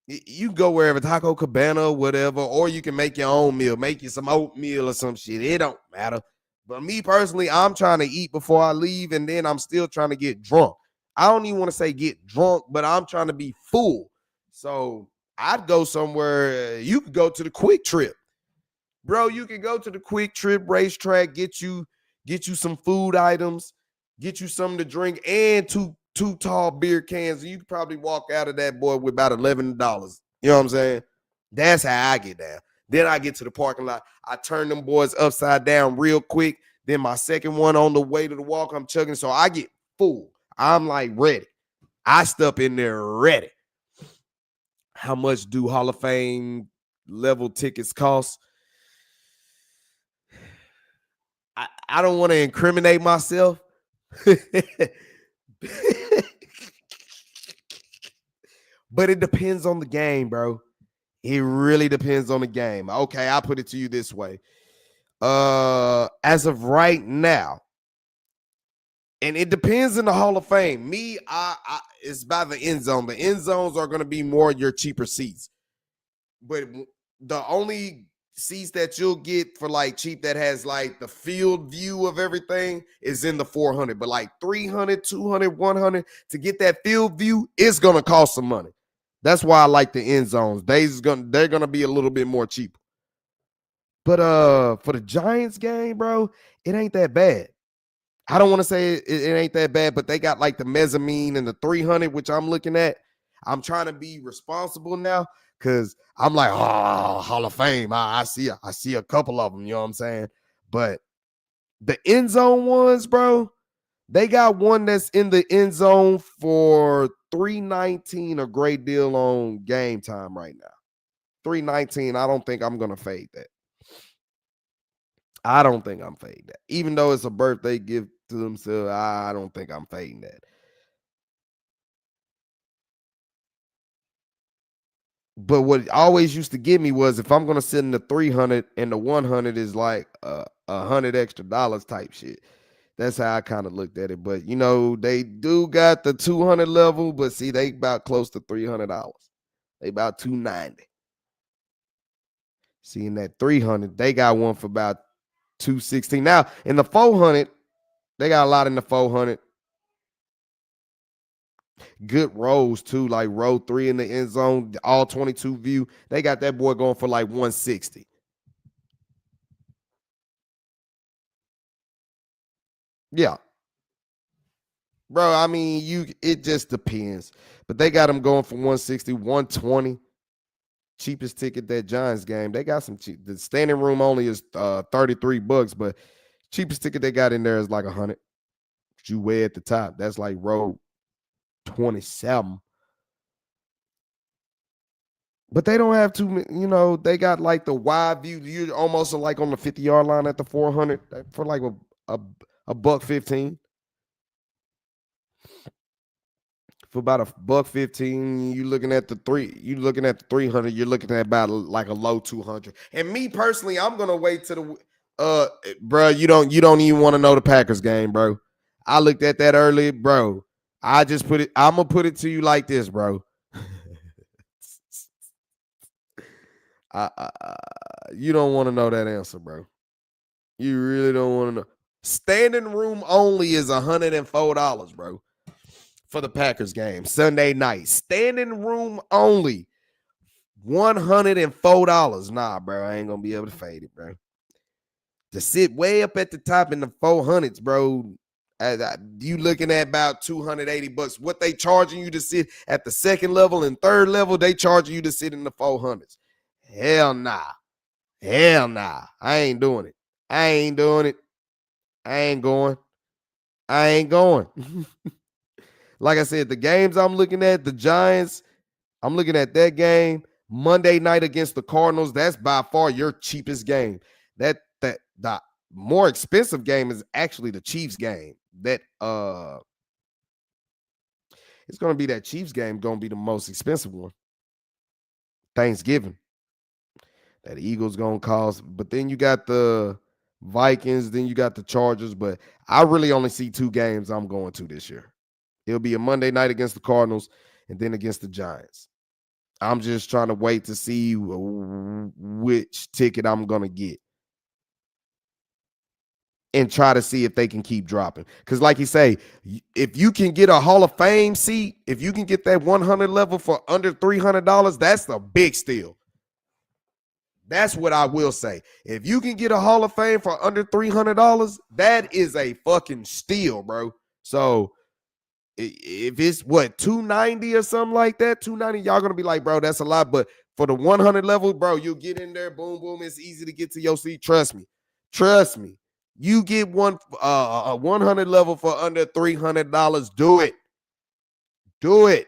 you can go wherever, Taco Cabana or whatever, or you can make your own meal, make you some oatmeal or some shit. It don't matter. But me personally, I'm trying to eat before I leave, and then I'm still trying to get drunk. I don't even want to say get drunk, but I'm trying to be full. So I'd go somewhere. You could go to the Quick Trip, bro. You can go to the Quick Trip racetrack, get you some food items, get you something to drink, and two tall beer cans. And you could probably walk out of that boy with about $11. You know what I'm saying? That's how I get down. Then I get to the parking lot. I turn them boys upside down real quick. Then my second one on the way to the walk, I'm chugging. So I get full. I'm like ready. I step in there ready. How much do Hall of Fame level tickets cost? I don't want to incriminate myself. But it depends on the game, bro. It really depends on the game. Okay, I'll put it to you this way. As of right now, and it depends in the Hall of Fame. Me, it's by the end zone. The end zones are going to be more your cheaper seats. But the only seats that you'll get for like cheap that has like the field view of everything is in the 400. But like 300, 200, 100 to get that field view, it's going to cost some money. That's why I like the end zones. They're going to be a little bit more cheaper. But for the Giants game, bro, it ain't that bad. I don't want to say it ain't that bad, but they got like the mezzanine and the 300, which I'm looking at. I'm trying to be responsible now because I'm like, oh, Hall of Fame. I see a couple of them, you know what I'm saying? But the end zone ones, bro, They got one that's in the end zone for $3.19, a great deal on Game Time right now. $3.19. I don't think I'm gonna fade that. I don't think I'm fading that. Even though it's a birthday gift to themselves, I don't think I'm fading that. But what always used to get me was if I'm gonna sit in the 300 and the 100 is like $100 extra type shit. That's how I kind of looked at it. But you know, they do got the 200 level, but see, they about close to $300. They about 290. See, in that 300, they got one for about 216. Now in the 400, they got a lot in the 400. Good rolls too, like row 3 in the end zone, all 22 view. They got that boy going for like 160. Yeah. Bro, I mean, it just depends. But they got them going for 160, 120. Cheapest ticket that Giants game. They got some cheap. The standing room only is $33, but cheapest ticket they got in there is like 100. You way at the top. That's like row 27. But they don't have too many, you know, they got like the wide view. You're almost like on the 50-yard line at the 400 for like a buck 15. For about a buck 15, you looking at the 300, you're looking at about like a low 200. And me personally, I'm gonna wait to bro, you don't even want to know the Packers game, bro. I looked at that earlier, bro. I'm gonna put it to you like this, bro. You don't want to know that answer, bro. You really don't want to know. Standing room only is $104, bro, for the Packers game Sunday night. Standing room only, $104. Nah, bro, I ain't gonna be able to fade it, bro. To sit way up at the top in the 400s, bro. You looking at about $280. What they charging you to sit at the second level and third level, they charging you to sit in the 400s. Hell nah. Hell nah. I ain't doing it. I ain't doing it. I ain't going. I ain't going. Like I said, the games I'm looking at, the Giants, I'm looking at that game Monday night against the Cardinals. That's by far your cheapest game. The more expensive game is actually the Chiefs game. That it's gonna be that Chiefs game, gonna be the most expensive one. Thanksgiving. That Eagles gonna cost, but then you got the Vikings, then you got the Chargers. But I really only see 2 games I'm going to this year. It'll be a Monday night against the Cardinals and then against the Giants. I'm just trying to wait to see which ticket I'm gonna get and try to see if they can keep dropping. Because like you say, if you can get a Hall of Fame seat, if you can get that 100 level for under $300, that's a big steal. That's what I will say. If you can get a Hall of Fame for under $300, that is a fucking steal, bro. So if it's what, 290 or something like that, 290, y'all gonna be like, bro, that's a lot. But for the 100 level, bro, you'll get in there, boom, boom. It's easy to get to your seat. Trust me. Trust me. You get a 100 level for under $300. Do it. Do it.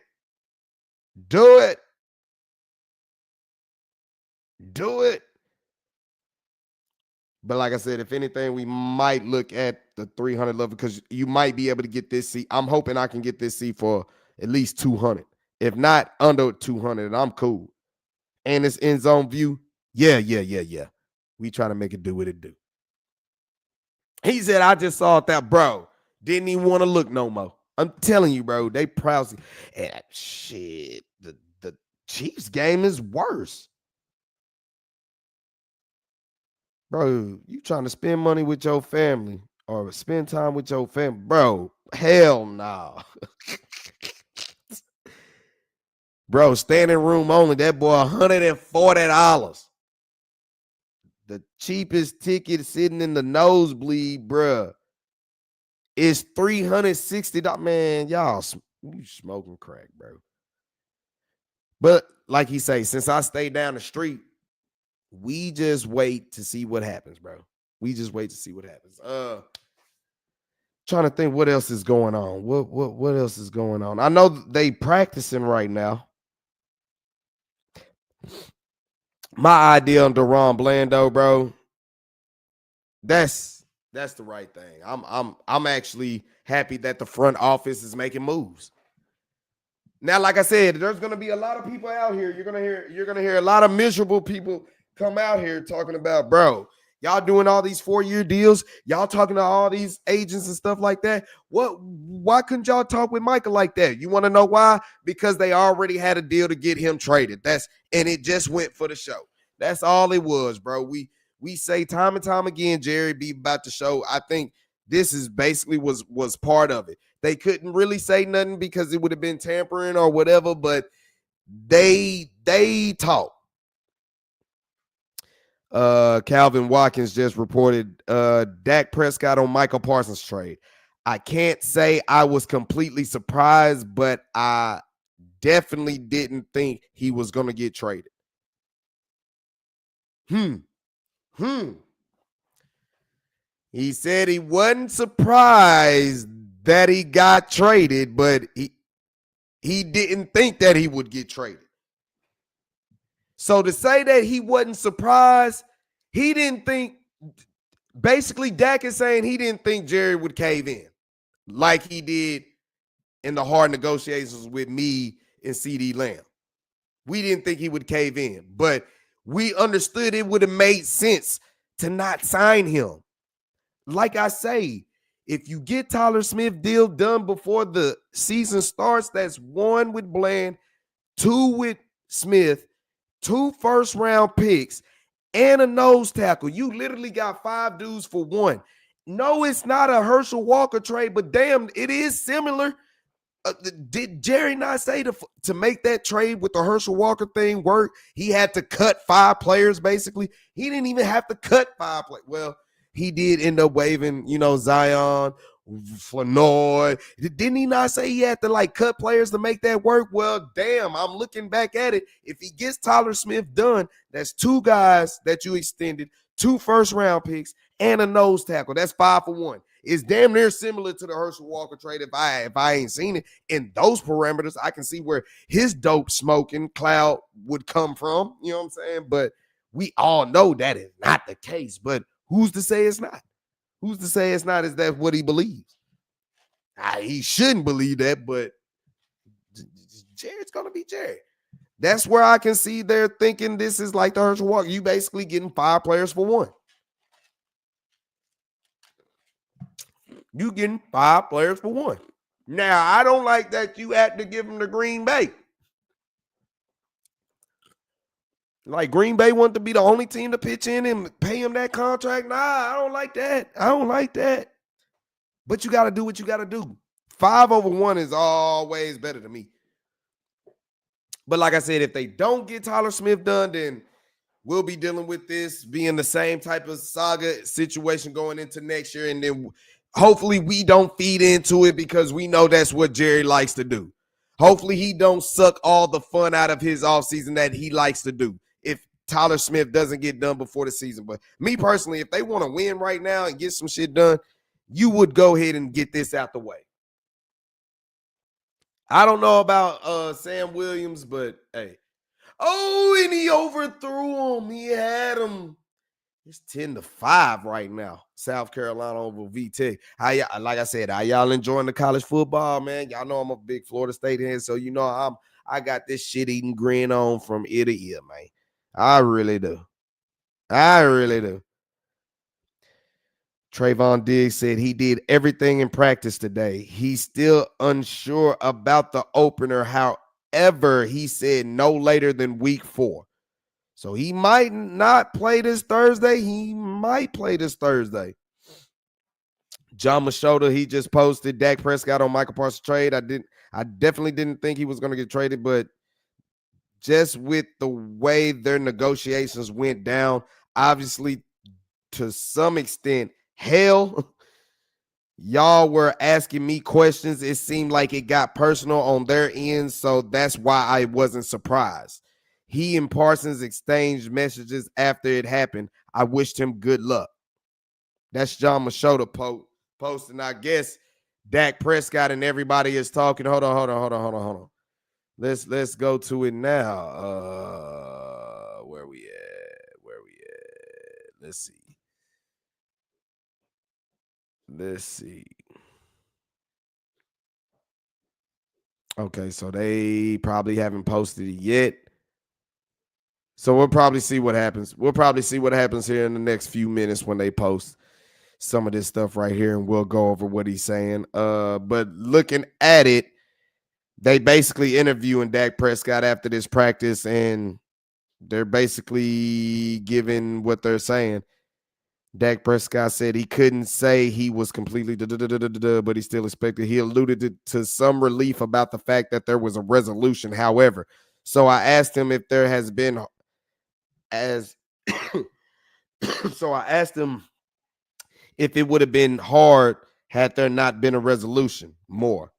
Do it. Do it. But like I said, if anything, we might look at the 300 level because you might be able to get this seat. I'm hoping I can get this seat for at least 200. If not under 200, I'm cool. And it's end zone view. Yeah. We trying to make it do what it do. He said, I just saw that, bro. Didn't even want to look no more. I'm telling you, bro, they proud. And shit, the Chiefs game is worse. Bro, you trying to spend money with your family or spend time with your family. Bro, hell no. Bro, standing room only. That boy, $140. The cheapest ticket sitting in the nosebleed, bro, is $360. Man, y'all, you smoking crack, bro. But like he say, since I stay down the street, we just wait to see what happens, bro. We just wait to see what happens. Trying to think what else is going on. What else is going on? I know they practicing right now. My idea on Daron Bland, though, bro. That's the right thing. I'm actually happy that the front office is making moves. Now, like I said, there's gonna be a lot of people out here. You're gonna hear a lot of miserable people come out here talking about, bro, y'all doing all these 4-year deals, y'all talking to all these agents and stuff like that. Why couldn't y'all talk with Michael like that? You want to know why? Because they already had a deal to get him traded. And it just went for the show. That's all it was, bro. We say time and time again, Jerry be about the show. I think this is basically was part of it. They couldn't really say nothing because it would have been tampering or whatever, but they talk. Calvin Watkins just reported Dak Prescott on Michael Parsons trade. I can't say I was completely surprised, but I definitely didn't think he was going to get traded. He said he wasn't surprised that he got traded, but he didn't think that he would get traded. So to say that he wasn't surprised, he didn't think, basically Dak is saying he didn't think Jerry would cave in like he did in the hard negotiations with me and CD Lamb. We didn't think he would cave in, but we understood it would have made sense to not sign him. Like I say, if you get Tyler Smith deal done before the season starts, that's 1 with Bland, 2 with Smith, 2 first-round picks, and a nose tackle. You literally got 5 dudes for 1. No, it's not a Herschel Walker trade, but damn, it is similar. Did Jerry not say to make that trade with the Herschel Walker thing work, he had to cut 5 players, basically? He didn't even have to cut 5 players. Well, he did end up waiving, Zion, Flournoy. Didn't he not say he had to, cut players to make that work? Well, damn, I'm looking back at it. If he gets Tyler Smith done, that's 2 guys that you extended, 2 first-round picks, and a nose tackle. That's 5 for 1. It's damn near similar to the Herschel Walker trade. If I ain't seen it in those parameters, I can see where his dope smoking cloud would come from. You know what I'm saying? But we all know that is not the case. But who's to say it's not? Who's to say it's not? Is that what he believes? He shouldn't believe that, but Jared's going to be Jared. That's where I can see they're thinking this is like the Herschel Walker. You basically getting 5 players for 1. You getting 5 players for 1. Now, I don't like that you had to give him to Green Bay. Like Green Bay wanted to be the only team to pitch in and pay him that contract. Nah, I don't like that. I don't like that. But you got to do what you got to do. 5 over 1 is always better to me. But like I said, if they don't get Tyler Smith done, then we'll be dealing with this being the same type of saga situation going into next year. And then hopefully we don't feed into it because we know that's what Jerry likes to do. Hopefully he don't suck all the fun out of his offseason that he likes to do if Tyler Smith doesn't get done before the season. But me personally, if they want to win right now and get some shit done, you would go ahead and get this out the way. I don't know about Sam Williams, but hey. Oh, and he overthrew him. He had him. It's 10-5 right now. South Carolina over VT. Like I said, how y'all enjoying the college football, man? Y'all know I'm a big Florida State head, so you know I got this shit-eating grin on from ear to ear, man. I really do. Trayvon Diggs said he did everything in practice today. He's still unsure about the opener. However, he said no later than week 4. So he might not play this Thursday. He might play this Thursday. John Machota, he just posted Dak Prescott on Michael Parsons trade. I definitely didn't think he was going to get traded, but just with the way their negotiations went down, obviously to some extent, hell, y'all were asking me questions. It seemed like it got personal on their end, so that's why I wasn't surprised. He and Parsons exchanged messages after it happened. I wished him good luck. That's John Machota posting. I guess Dak Prescott and everybody is talking. Hold on. Let's go to it now. Where we at? Let's see. Okay, so they probably haven't posted it yet. So we'll probably see what happens. We'll probably see what happens here in the next few minutes when they post some of this stuff right here, and we'll go over what he's saying. But looking at it, they basically interviewing Dak Prescott after this practice, and they're basically giving what they're saying. Dak Prescott said he couldn't say he was completely but he still expected. He alluded to some relief about the fact that there was a resolution. However, so I asked him if there has been so I asked him if it would have been hard had there not been a resolution more.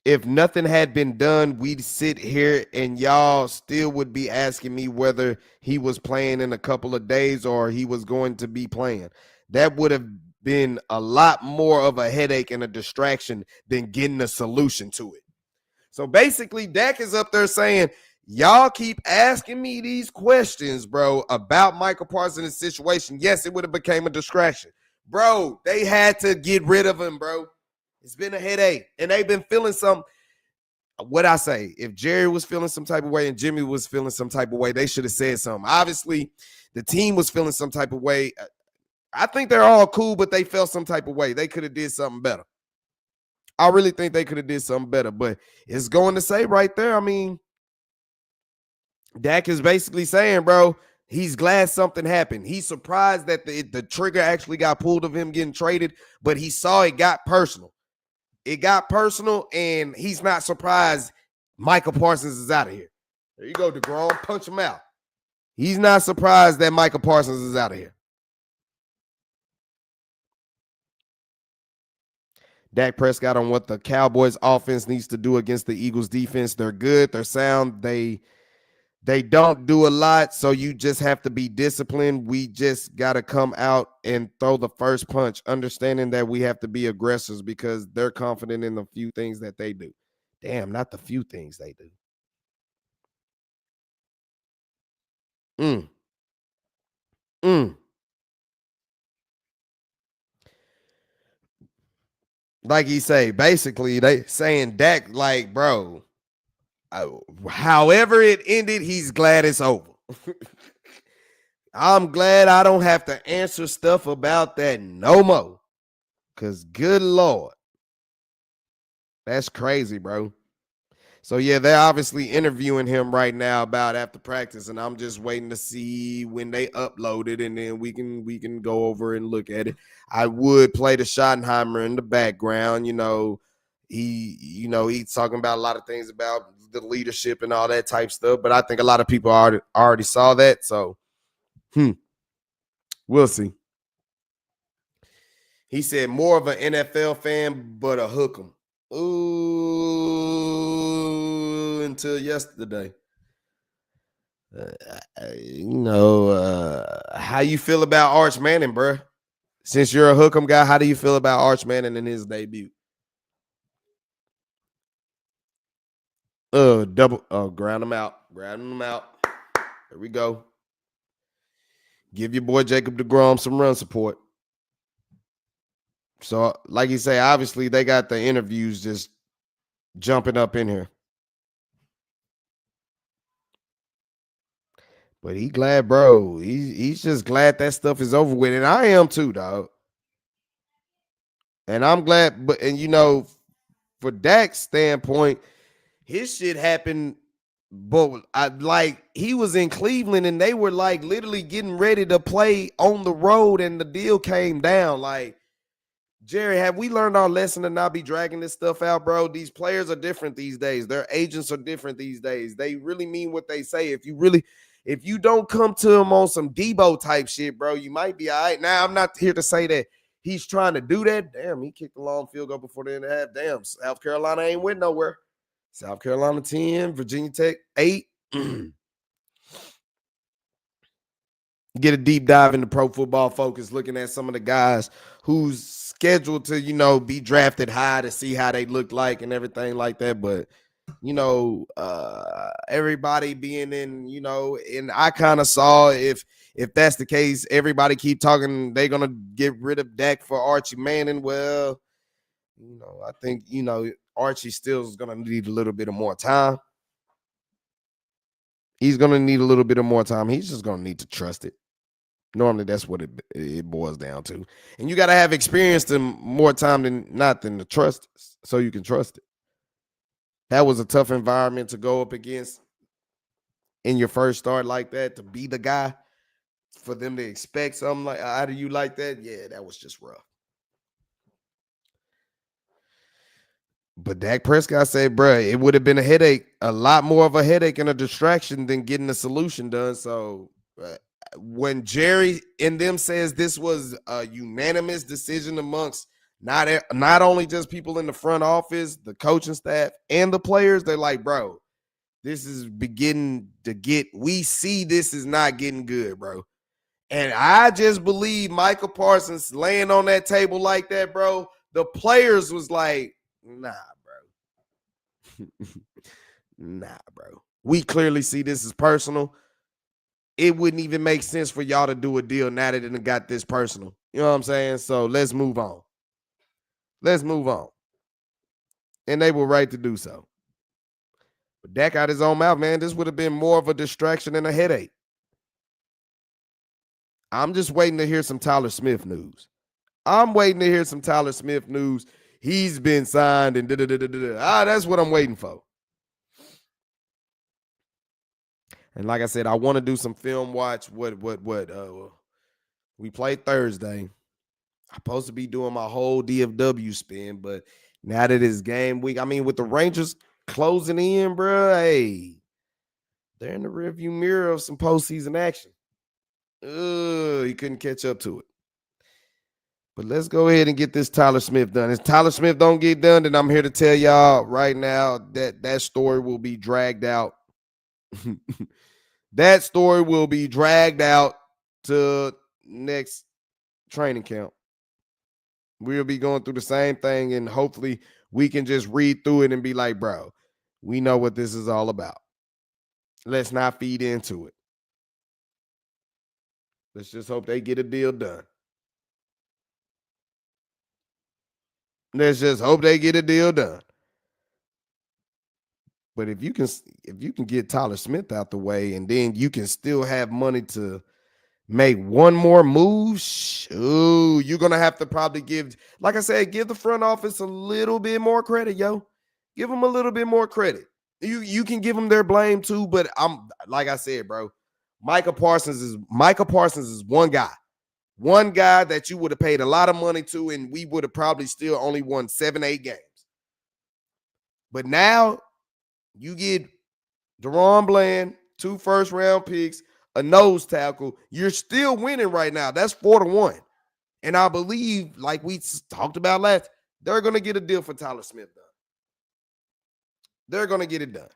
If nothing had been done, we'd sit here and y'all still would be asking me whether he was playing in a couple of days or he was going to be playing. That would have been a lot more of a headache and a distraction than getting a solution to it. So basically, Dak is up there saying, y'all keep asking me these questions, bro, about Michael Parsons' situation. Yes, it would have became a distraction. Bro, they had to get rid of him, bro. It's been a headache, and they've been feeling some. What I say, if Jerry was feeling some type of way and Jimmy was feeling some type of way, they should have said something. Obviously, the team was feeling some type of way. I think they're all cool, but they felt some type of way. They could have did something better. I really think they could have did something better, but it's going to say right there. I mean, Dak is basically saying, bro, he's glad something happened. He's surprised that the trigger actually got pulled of him getting traded, but he saw it got personal. It got personal, and he's not surprised Michael Parsons is out of here. There you go, DeGrom. Punch him out. He's not surprised that Michael Parsons is out of here. Dak Prescott on what the Cowboys offense needs to do against the Eagles defense. They're good. They're sound. They don't do a lot, so you just have to be disciplined. We just got to come out and throw the first punch, understanding that we have to be aggressors because they're confident in the few things that they do. Damn, not the few things they do. Like he say, basically, they saying Dak, like, bro, however it ended, he's glad it's over. I'm glad I don't have to answer stuff about that no more. Because good Lord. That's crazy, bro. So, yeah, they're obviously interviewing him right now about after practice, and I'm just waiting to see when they upload it, and then we can go over and look at it. I would play the Schottenheimer in the background. He's talking about a lot of things about the leadership and all that type stuff, but I think a lot of people already saw that, so we'll see. He said more of an NFL fan, but a hook 'em. Ooh, until yesterday. How you feel about Arch Manning, bro? Since you're a hook 'em guy, how do you feel about Arch Manning in his debut? Ground him out. There we go. Give your boy Jacob DeGrom some run support. So, like you say, obviously they got the interviews just jumping up in here. But he glad, bro. He's just glad that stuff is over with. And I am too, dog. And I'm glad, for Dak's standpoint, his shit happened, but he was in Cleveland and they were like literally getting ready to play on the road and the deal came down. Like, Jerry, have we learned our lesson to not be dragging this stuff out, bro? These players are different these days. Their agents are different these days. They really mean what they say. If you don't come to them on some Debo type shit, bro, you might be all right. Now, I'm not here to say that he's trying to do that. Damn, he kicked a long field goal before the end of the half. Damn, South Carolina ain't went nowhere. South Carolina 10, Virginia Tech 8. Get a deep dive into Pro Football Focus, looking at some of the guys who's scheduled to, be drafted high to see how they look like and everything like that. But, everybody being in, and I kind of saw if that's the case, everybody keep talking, they're going to get rid of Dak for Archie Manning. Well, I think, Archie still is going to need a little bit of more time. He's going to need a little bit of more time. He's just going to need to trust it. Normally, that's what it boils down to. And you got to have experience and more time than to trust so you can trust it. That was a tough environment to go up against in your first start like that, to be the guy, for them to expect something like out of you like that. Yeah, that was just rough. But Dak Prescott said, bro, it would have been a lot more of a headache and a distraction than getting the solution done. So when Jerry and them says this was a unanimous decision amongst not only just people in the front office, the coaching staff, and the players, they're like, bro, this is beginning to we see this is not getting good, bro. And I just believe Michael Parsons laying on that table like that, bro, the players was like, nah, bro. Nah, bro. We clearly see this as personal. It wouldn't even make sense for y'all to do a deal now that it got this personal. You know what I'm saying? So let's move on. Let's move on. And they were right to do so. But Dak out his own mouth, man. This would have been more of a distraction and a headache. I'm just waiting to hear some Tyler Smith news. He's been signed and that's what I'm waiting for. And like I said, I want to do some film watch. What we played Thursday. I'm supposed to be doing my whole DFW spin, but now that it's game week, I mean, with the Rangers closing in, bro, hey, they're in the rearview mirror of some postseason action. He couldn't catch up to it. But let's go ahead and get this Tyler Smith done. If Tyler Smith don't get done, then I'm here to tell y'all right now that story will be dragged out. That story will be dragged out to next training camp. We'll be going through the same thing, and hopefully we can just read through it and be like, bro, we know what this is all about. Let's not feed into it. Let's just hope they get a deal done. Let's just hope they get a deal done. But if you can get Tyler Smith out the way, and then you can still have money to make one more move, you're gonna have to probably give the front office a little bit more credit, yo. Give them a little bit more credit. You can give them their blame too, but I'm like I said, bro. Michael Parsons is one guy that you would have paid a lot of money to, and we would have probably still only won 7-8 games. But now you get Daron Bland, 2 first-round picks, a nose tackle. You're still winning right now. That's 4-1. And I believe, like we talked about last, they're going to get a deal for Tyler Smith done. They're going to get it done.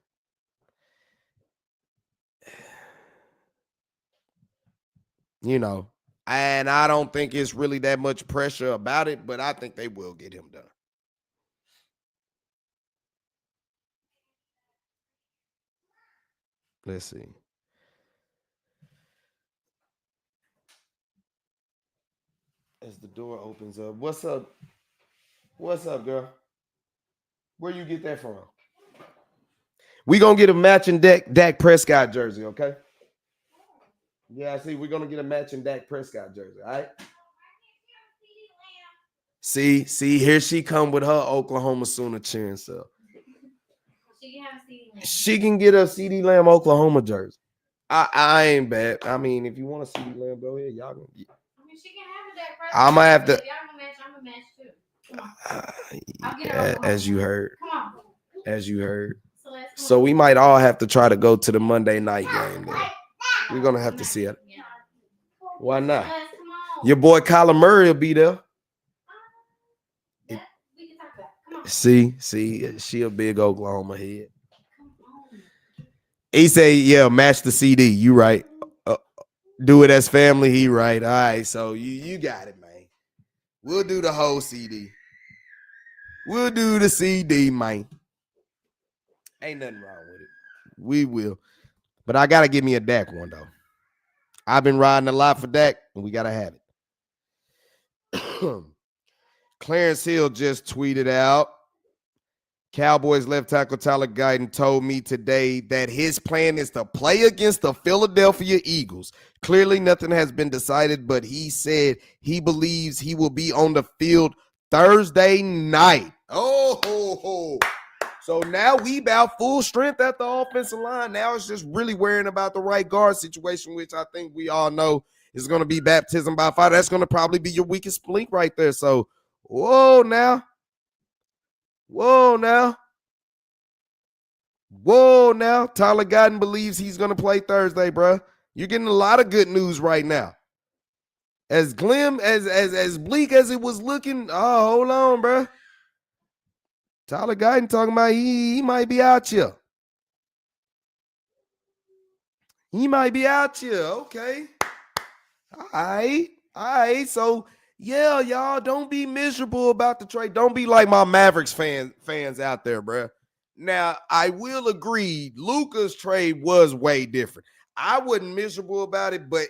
And I don't think it's really that much pressure about it, but I think they will get him done. Let's see. As the door opens up, what's up? What's up, girl? Where you get that from? We gonna get a matching Dak Prescott jersey, okay? Yeah, I see. We're gonna get a matching Dak Prescott jersey, all right? See, here she come with her Oklahoma Sooner cheering self. She can get a CD Lamb Oklahoma jersey. I ain't bad. I mean, if you want a CD Lamb, go ahead. Y'all can get. I mean, she can have a Dak Prescott. I'm gonna have to. If y'all gonna match, I'm gonna match too. As you heard. Come on. As you heard. So we might all have to try to go to the Monday night game. Then. We're gonna have to see it. Why not? Your boy Kyler Murray will be there. See, she a big Oklahoma head. He say, yeah, match the CD. You right. Do it as family. He right. All right. So you got it, man. We'll do the whole CD. We'll do the CD, man. Ain't nothing wrong with it. We will. But I gotta give me a Dak one though. I've been riding a lot for Dak, and we gotta have it. Clarence Hill just tweeted out. Cowboys left tackle Tyler Guyton told me today that his plan is to play against the Philadelphia Eagles. Clearly, nothing has been decided, but he said he believes he will be on the field Thursday night. Oh. So now we about full strength at the offensive line. Now it's just really worrying about the right guard situation, which I think we all know is going to be baptism by fire. That's going to probably be your weakest link right there. So, whoa now. Tyler Guyton believes he's going to play Thursday, bro. You're getting a lot of good news right now. As glim, as bleak as it was looking, hold on, bro. Tyler Guyton talking about he might be out here. He might be out here. Okay. All right. So, yeah, y'all, don't be miserable about the trade. Don't be like my Mavericks fans out there, bro. Now, I will agree, Luka's trade was way different. I wasn't miserable about it, but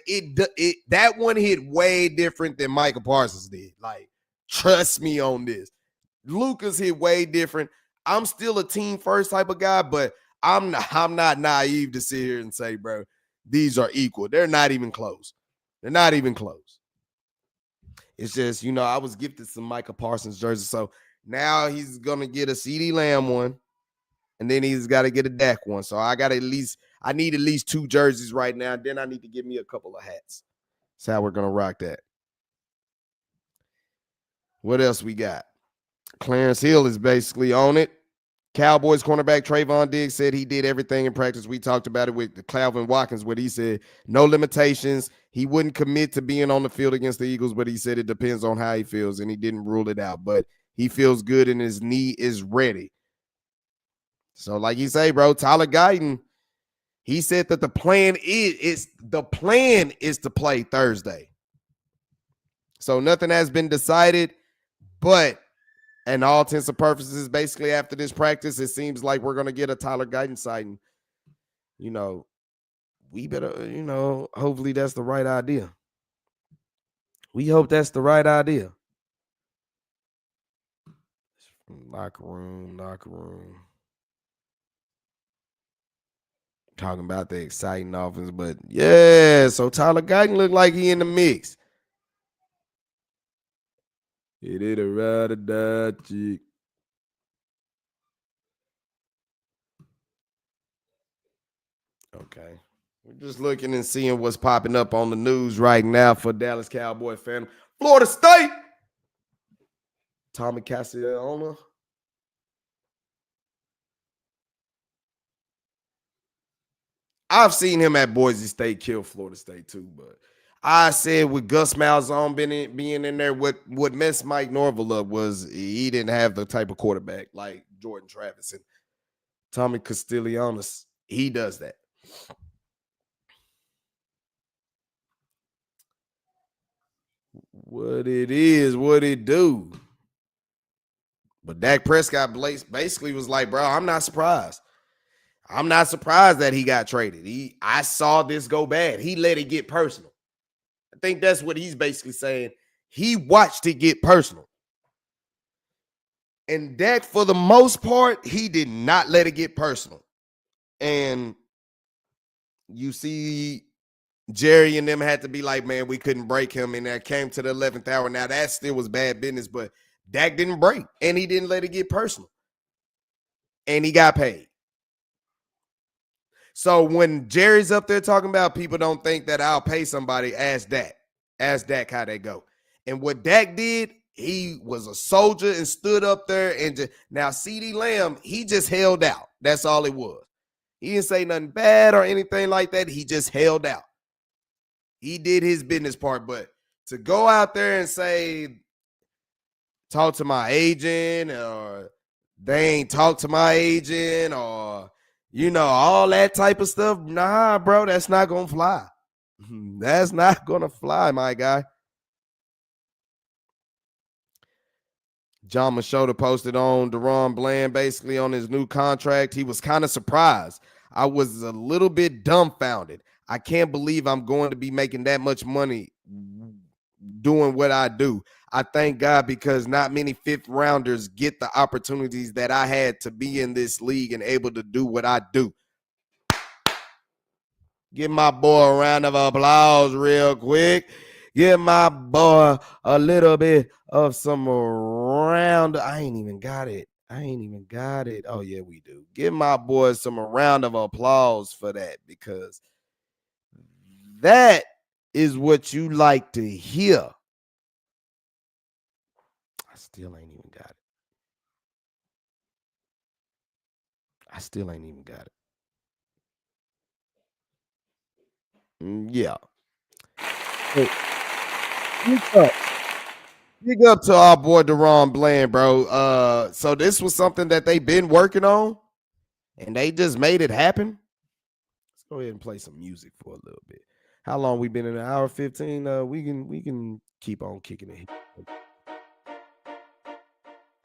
that one hit way different than Michael Parsons did. Like, trust me on this. Luka's hit way different. I'm still a team first type of guy, but I'm not naive to sit here and say, bro, these are equal. They're not even close. It's just, I was gifted some Michael Parsons jerseys, so now he's gonna get a CeeDee Lamb one, and then he's got to get a Dak one. So I need at least 2 jerseys right now. Then I need to give me a couple of hats. That's how we're gonna rock that. What else we got? Clarence Hill is basically on it. Cowboys cornerback Trayvon Diggs said he did everything in practice. We talked about it with Calvin Watkins, what he said, no limitations. He wouldn't commit to being on the field against the Eagles, but he said it depends on how he feels, and he didn't rule it out. But he feels good, and his knee is ready. So, like you say, bro, Tyler Guyton, he said that the plan is to play Thursday. So nothing has been decided, but and all intents and purposes, basically after this practice, it seems like we're going to get a Tyler Guyton sighting. We better, hopefully that's the right idea. We hope that's the right idea. Locker room. Talking about the exciting offense, but yeah, so Tyler Guyton looked like he in the mix. It is a ride or die chick. Okay. We're just looking and seeing what's popping up on the news right now for Dallas Cowboy fan. Florida State. Tommy Cassiano. I've seen him at Boise State kill Florida State too, but I said with Gus Malzahn being in there, what messed Mike Norvell up was he didn't have the type of quarterback like Jordan Travis, and Tommy Castellanos, he does that. What it is, what it do. But Dak Prescott basically was like, bro, I'm not surprised. I'm not surprised that he got traded. I saw this go bad. He let it get personal. I think that's what he's basically saying. He watched it get personal. And Dak, for the most part, he did not let it get personal. And you see Jerry and them had to be like, man, we couldn't break him. And that came to the 11th hour. Now, that still was bad business, but Dak didn't break. And he didn't let it get personal. And he got paid. So when Jerry's up there talking about people don't think that I'll pay somebody, ask Dak. Ask Dak how they go. And what Dak did, he was a soldier and stood up there. And now CeeDee Lamb, he just held out. That's all it was. He didn't say nothing bad or anything like that. He just held out. He did his business part. But to go out there and say, talk to my agent, or they ain't talk to my agent, or all that type of stuff. Nah, bro, that's not going to fly. That's not gonna fly, my guy. John Machota posted on Daron Bland basically on his new contract. He was kind of surprised. I was a little bit dumbfounded. I can't believe I'm going to be making that much money doing what I do. I thank God because not many fifth rounders get the opportunities that I had to be in this league and able to do what I do. Give my boy a round of applause real quick. Give my boy a little bit of some round. I ain't even got it. Oh, yeah, we do. Give my boy some round of applause for that because that is what you like to hear. I still ain't even got it. Yeah. Hey, big up to our boy Daron Bland, bro. So this was something that they've been working on, and they just made it happen. Let's go ahead and play some music for a little bit. How long we been in an hour 15? We can keep on kicking it.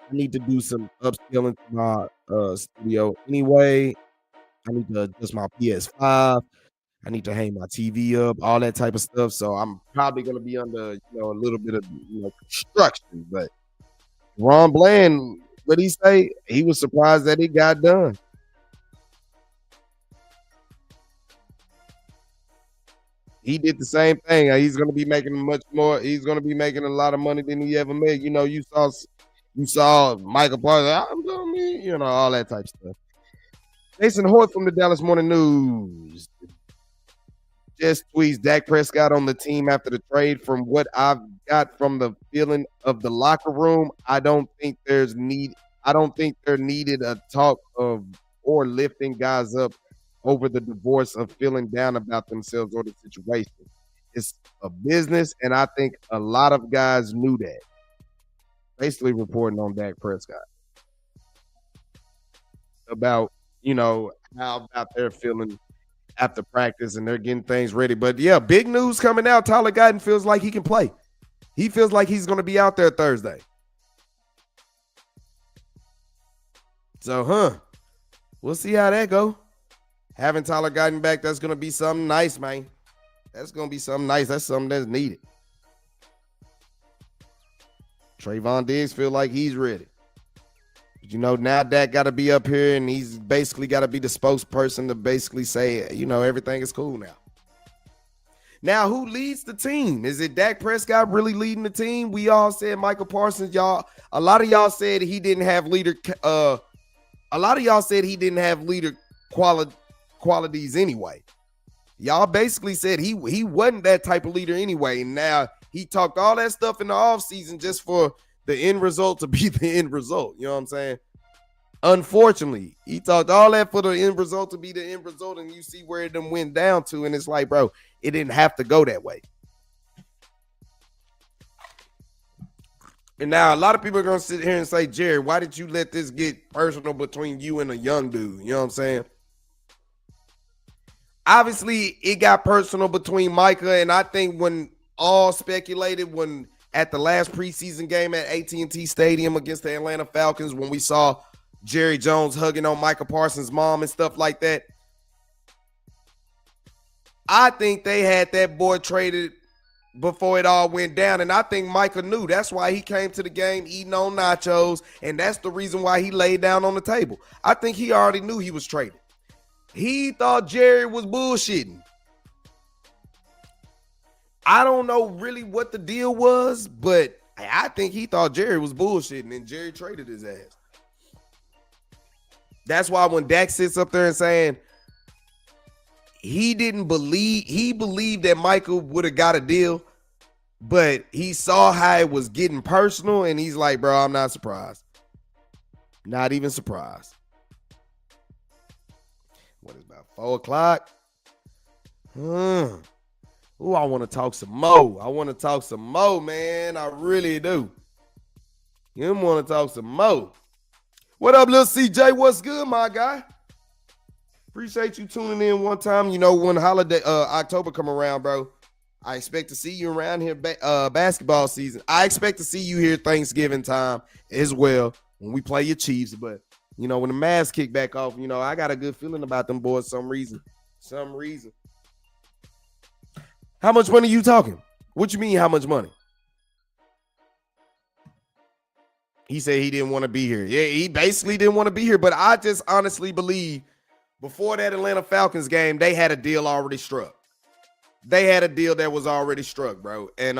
I need to do some upskilling to my studio anyway. I need to adjust my PS5. I need to hang my TV up, all that type of stuff. So I'm probably gonna be under, a little bit of construction. But Ron Bland, what he say? He was surprised that it got done. He did the same thing. He's gonna be making much more. He's gonna be making a lot of money than he ever made. You saw Michael Parsons. I'm doing me, all that type of stuff. Jason Hoyt from the Dallas Morning News just tweets Dak Prescott on the team after the trade. From what I've got from the feeling of the locker room, I don't think there needed a talk of or lifting guys up over the divorce of feeling down about themselves or the situation. It's a business, and I think a lot of guys knew that. Basically reporting on Dak Prescott about, how about they're feeling after practice and they're getting things ready. But yeah, big news coming out. Tyler Guyton feels like he can play. He feels like he's going to be out there Thursday. So, we'll see how that go. Having Tyler Guyton back, that's going to be something nice, man. That's going to be something nice. That's something that's needed. Trayvon Diggs feel like he's ready. Now Dak got to be up here, and he's basically got to be the spokesperson to basically say, everything is cool now. Now, who leads the team? Is it Dak Prescott really leading the team? We all said Michael Parsons. A lot of y'all said he didn't have leader. A lot of y'all said he didn't have leader qualities anyway. Y'all basically said he wasn't that type of leader anyway. And now he talked all that stuff in the offseason just for the end result to be the end result. You know what I'm saying? Unfortunately, he talked all that for the end result to be the end result, and you see where it done went down to, and it's like, bro, it didn't have to go that way. And now a lot of people are going to sit here and say, Jerry, why did you let this get personal between you and a young dude? You know what I'm saying? Obviously, it got personal between Micah, and I think when all speculated when at the last preseason game at AT&T Stadium against the Atlanta Falcons, when we saw Jerry Jones hugging on Micah Parsons' mom and stuff like that, I think they had that boy traded before it all went down, and I think Micah knew. That's why he came to the game eating on nachos, and that's the reason why he laid down on the table. I think he already knew he was traded. He thought Jerry was bullshitting. I don't know really what the deal was, but I think he thought Jerry was bullshitting, and Jerry traded his ass. That's why when Dak sits up there and saying he believed that Michael would have got a deal, but he saw how it was getting personal, and he's like, bro, I'm not surprised. Not even surprised. What is about 4 o'clock? Ooh, I want to talk some more. Man. I really do. You want to talk some more. What up, little CJ? What's good, my guy? Appreciate you tuning in one time. You know, when holiday October come around, bro, I expect to see you around here basketball season. I expect to see you here Thanksgiving time as well when we play your Chiefs. But, you know, when the Mavs kick back off, you know, I got a good feeling about them boys some reason. How much money you talking? What you mean how much money? He said he didn't want to be here. Yeah, he basically didn't want to be here. But I just honestly believe before that Atlanta Falcons game, they had a deal already struck. They had a deal that was already struck, bro. And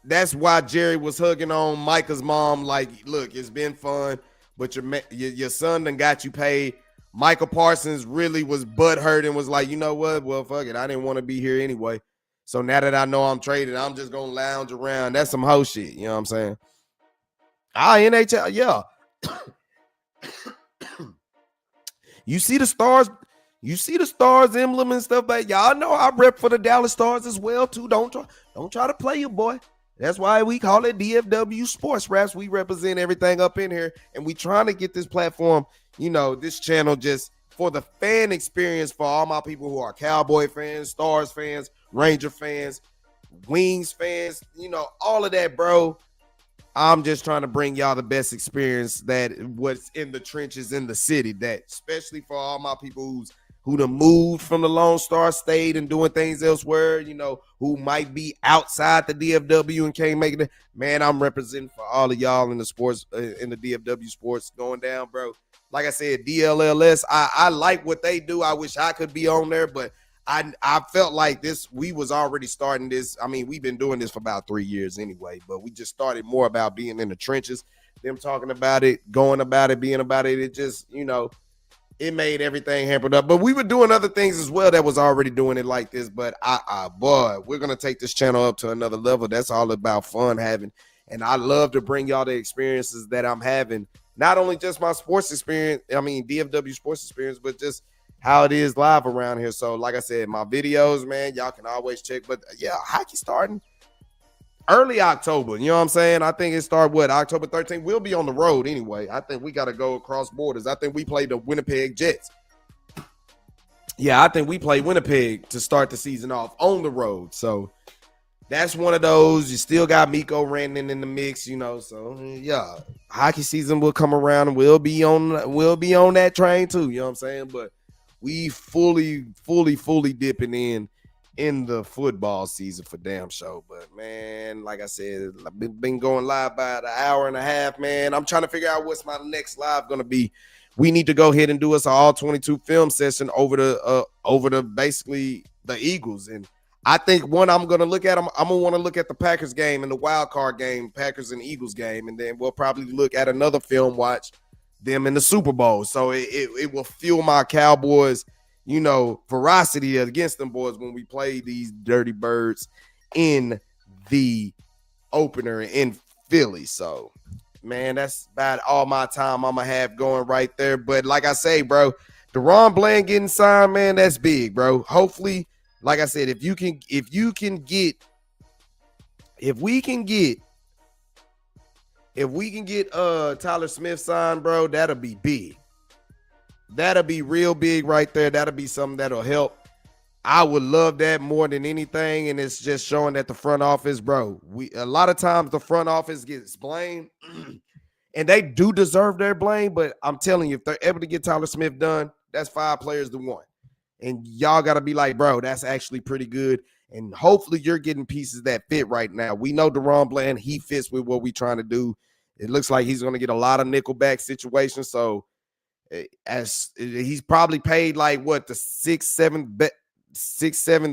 that's why Jerry was hugging on Micah's mom like, look, it's been fun, but your son done got you paid. Michael Parsons really was butthurt and was like, you know what? Well, fuck it. I didn't want to be here anyway. So now that I know I'm traded, I'm just going to lounge around. That's some hoe shit. You know what I'm saying? NHL, yeah. You see the stars emblem and stuff like y'all know I rep for the Dallas Stars as well too. Don't try to play your boy. That's why we call it DFW Sports Raps. We represent everything up in here, and we trying to get this platform, you know, this channel just for the fan experience for all my people who are Cowboy fans, Stars fans, Ranger fans, Wings fans, you know, all of that, bro. I'm just trying to bring y'all the best experience that what's in the trenches in the city, that especially for all my people who done moved from the Lone Star State and doing things elsewhere, you know, who might be outside the DFW and can't make it. Man, I'm representing for all of y'all in the sports, in the DFW sports going down, bro. Like I said, DLLS, I like what they do. I wish I could be on there, but I felt like we was already starting this. I mean, we've been doing this for about 3 years anyway, but we just started more about being in the trenches, them talking about it, going about it, being about it. It just, you know, it made everything hampered up. But we were doing other things as well that was already doing it like this. But boy, we're going to take this channel up to another level. That's all about fun having. And I love to bring y'all the experiences that I'm having. Not only just my sports experience, I mean, DFW sports experience, but just how it is live around here. So like I said, my videos, man, y'all can always check. But yeah, hockey starting early October. You know what I'm saying? I think it started, October 13th. We'll be on the road anyway. I think we got to go across borders. I think we play the Winnipeg Jets. Yeah, I think we play Winnipeg to start the season off on the road. So that's one of those. You still got Miko Rannon in the mix, you know. So yeah, hockey season will come around and we'll be on that train too. You know what I'm saying? But we fully dipping in the football season for damn sure. But man, like I said, I've been going live about an hour and a half, man. I'm trying to figure out what's my next live gonna be. We need to go ahead and do us an all 22 film session over the basically the Eagles. And I think one I'm gonna look at I'm gonna want to look at the Packers game and the wild card game, Packers and Eagles game, and then we'll probably look at another film watch them in the Super Bowl. So it will fuel my Cowboys, you know, ferocity against them boys when we play these dirty birds in the opener in Philly. So, man, that's about all my time I'm going to have going right there. But like I say, bro, Daron Bland getting signed, man, that's big, bro. Hopefully, like I said, if we can get Tyler Smith signed, bro, that'll be big. That'll be real big right there. That'll be something that'll help. I would love that more than anything, and it's just showing that the front office, bro, a lot of times the front office gets blamed, and they do deserve their blame, but I'm telling you, if they're able to get Tyler Smith done, that's 5 players to 1. And y'all got to be like, bro, that's actually pretty good. And hopefully you're getting pieces that fit right now. We know Daron Bland, he fits with what we're trying to do. It looks like he's going to get a lot of nickelback situations. So as he's probably paid like the sixth, seventh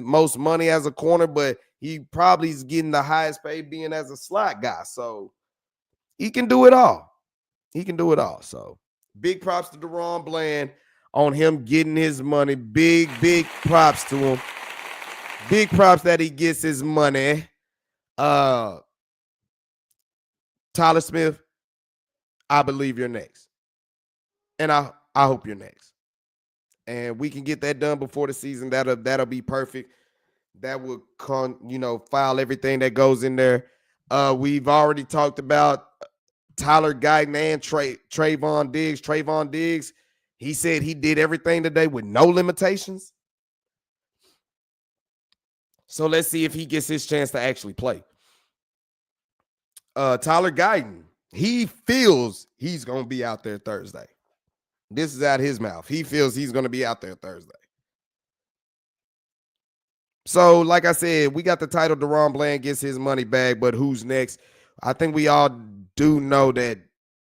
most money as a corner, but he probably is getting the highest paid being as a slot guy. So he can do it all. So big props to Daron Bland on him getting his money. Big props to him. Big props that he gets his money. Tyler Smith, I believe you're next. And I hope you're next. And we can get that done before the season. That'll be perfect. That will file everything that goes in there. We've already talked about Tyler Guyton and Trayvon Diggs. Trayvon Diggs, He said he did everything today with no limitations. So let's see if he gets his chance to actually play. Tyler Guyton, he feels he's going to be out there Thursday. This is out his mouth. He feels he's going to be out there Thursday. So, like I said, we got the title. Daron Bland gets his money back, but who's next? I think we all do know that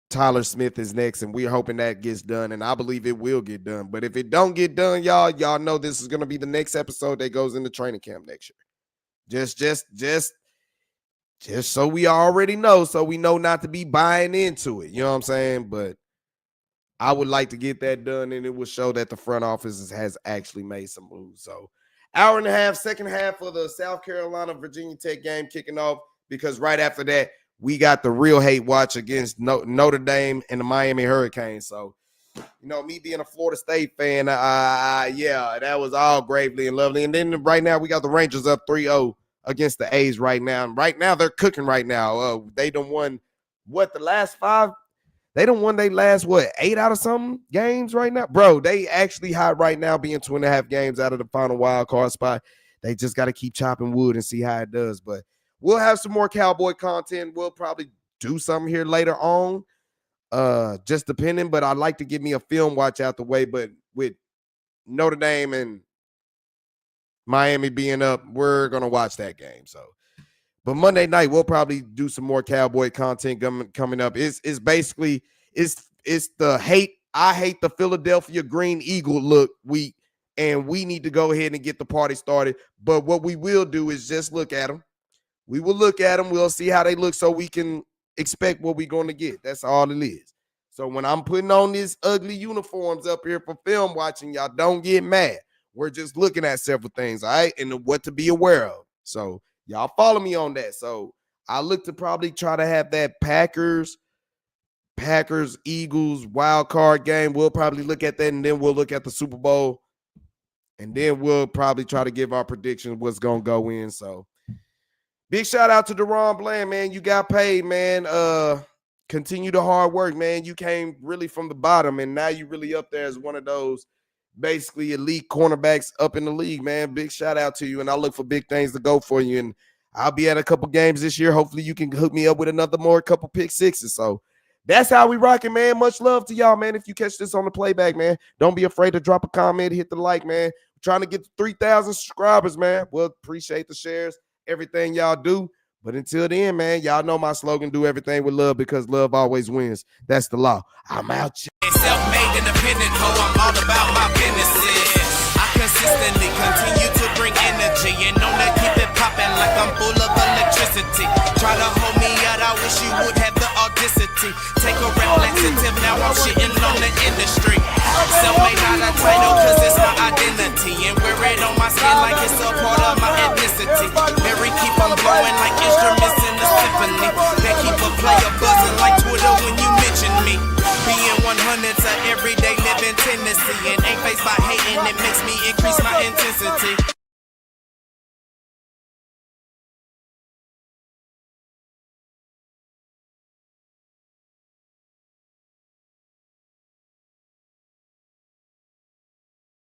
Tyler Smith is next, and we're hoping that gets done, and I believe it will get done. But if it don't get done, y'all know this is going to be the next episode that goes into training camp next year. Just so we already know, so we know not to be buying into it. You know what I'm saying? But I would like to get that done, and it will show that the front office has actually made some moves. So, hour and a half, second half of the South Carolina Virginia Tech game kicking off, because right after that, we got the real hate watch against Notre Dame and the Miami Hurricanes. So, you know, me being a Florida State fan, yeah, that was all gravely and lovely. And then right now, we got the Rangers up 3-0 against the A's right now. And right now, they're cooking right now. They done won, the last 5? They done won their last, 8 out of some games right now? Bro, they actually hot right now, being 2.5 games out of the final wild card spot. They just got to keep chopping wood and see how it does. But we'll have some more Cowboy content. We'll probably do something here later on, just depending. But I'd like to get me a film watch out the way. But with Notre Dame and Miami being up, we're going to watch that game. So, but Monday night, we'll probably do some more Cowboy content coming up. It's basically, it's the hate. I hate the Philadelphia Green Eagle look week, and we need to go ahead and get the party started. But what we will do is just look at them. We will look at them. We'll see how they look so we can expect what we're going to get. That's all it is. So when I'm putting on these ugly uniforms up here for film watching, y'all don't get mad. We're just looking at several things, all right, and what to be aware of. So y'all follow me on that. So I look to probably try to have that Packers, Eagles wild card game. We'll probably look at that, and then we'll look at the Super Bowl, and then we'll probably try to give our predictions what's going to go in. So big shout out to Daron Bland, man. You got paid, man. Continue the hard work, man. You came really from the bottom, and now you really up there as one of those basically elite cornerbacks up in the league, man. Big shout out to you, and I look for big things to go for you. And I'll be at a couple games this year. Hopefully you can hook me up with couple pick sixes. So that's how we rocking, man. Much love to y'all, man. If you catch this on the playback, man, don't be afraid to drop a comment, hit the like, man. We're trying to get to 3,000 subscribers, man. We'll appreciate the shares, everything y'all do. But until then, man, y'all know my slogan, do everything with love, because love always wins. That's the law. I'm out. Self-made independent, ho, I'm all about my businesses. I consistently continue to bring energy and on that keep it popping like I'm full of electricity. Try to hold me out, I wish you would have the audacity. Take a reflexive, now I'm shitting on the industry. Self-made, not a title, cause it's my identity. And wear it on my skin like it's a part of my ethnicity. Mary keep on blowing like instruments in the symphony. They keep a player buzzing like Twitter when you mention me. Being 100's a everyday living tendency, and ain't faced by hating, it makes me increase my intensity.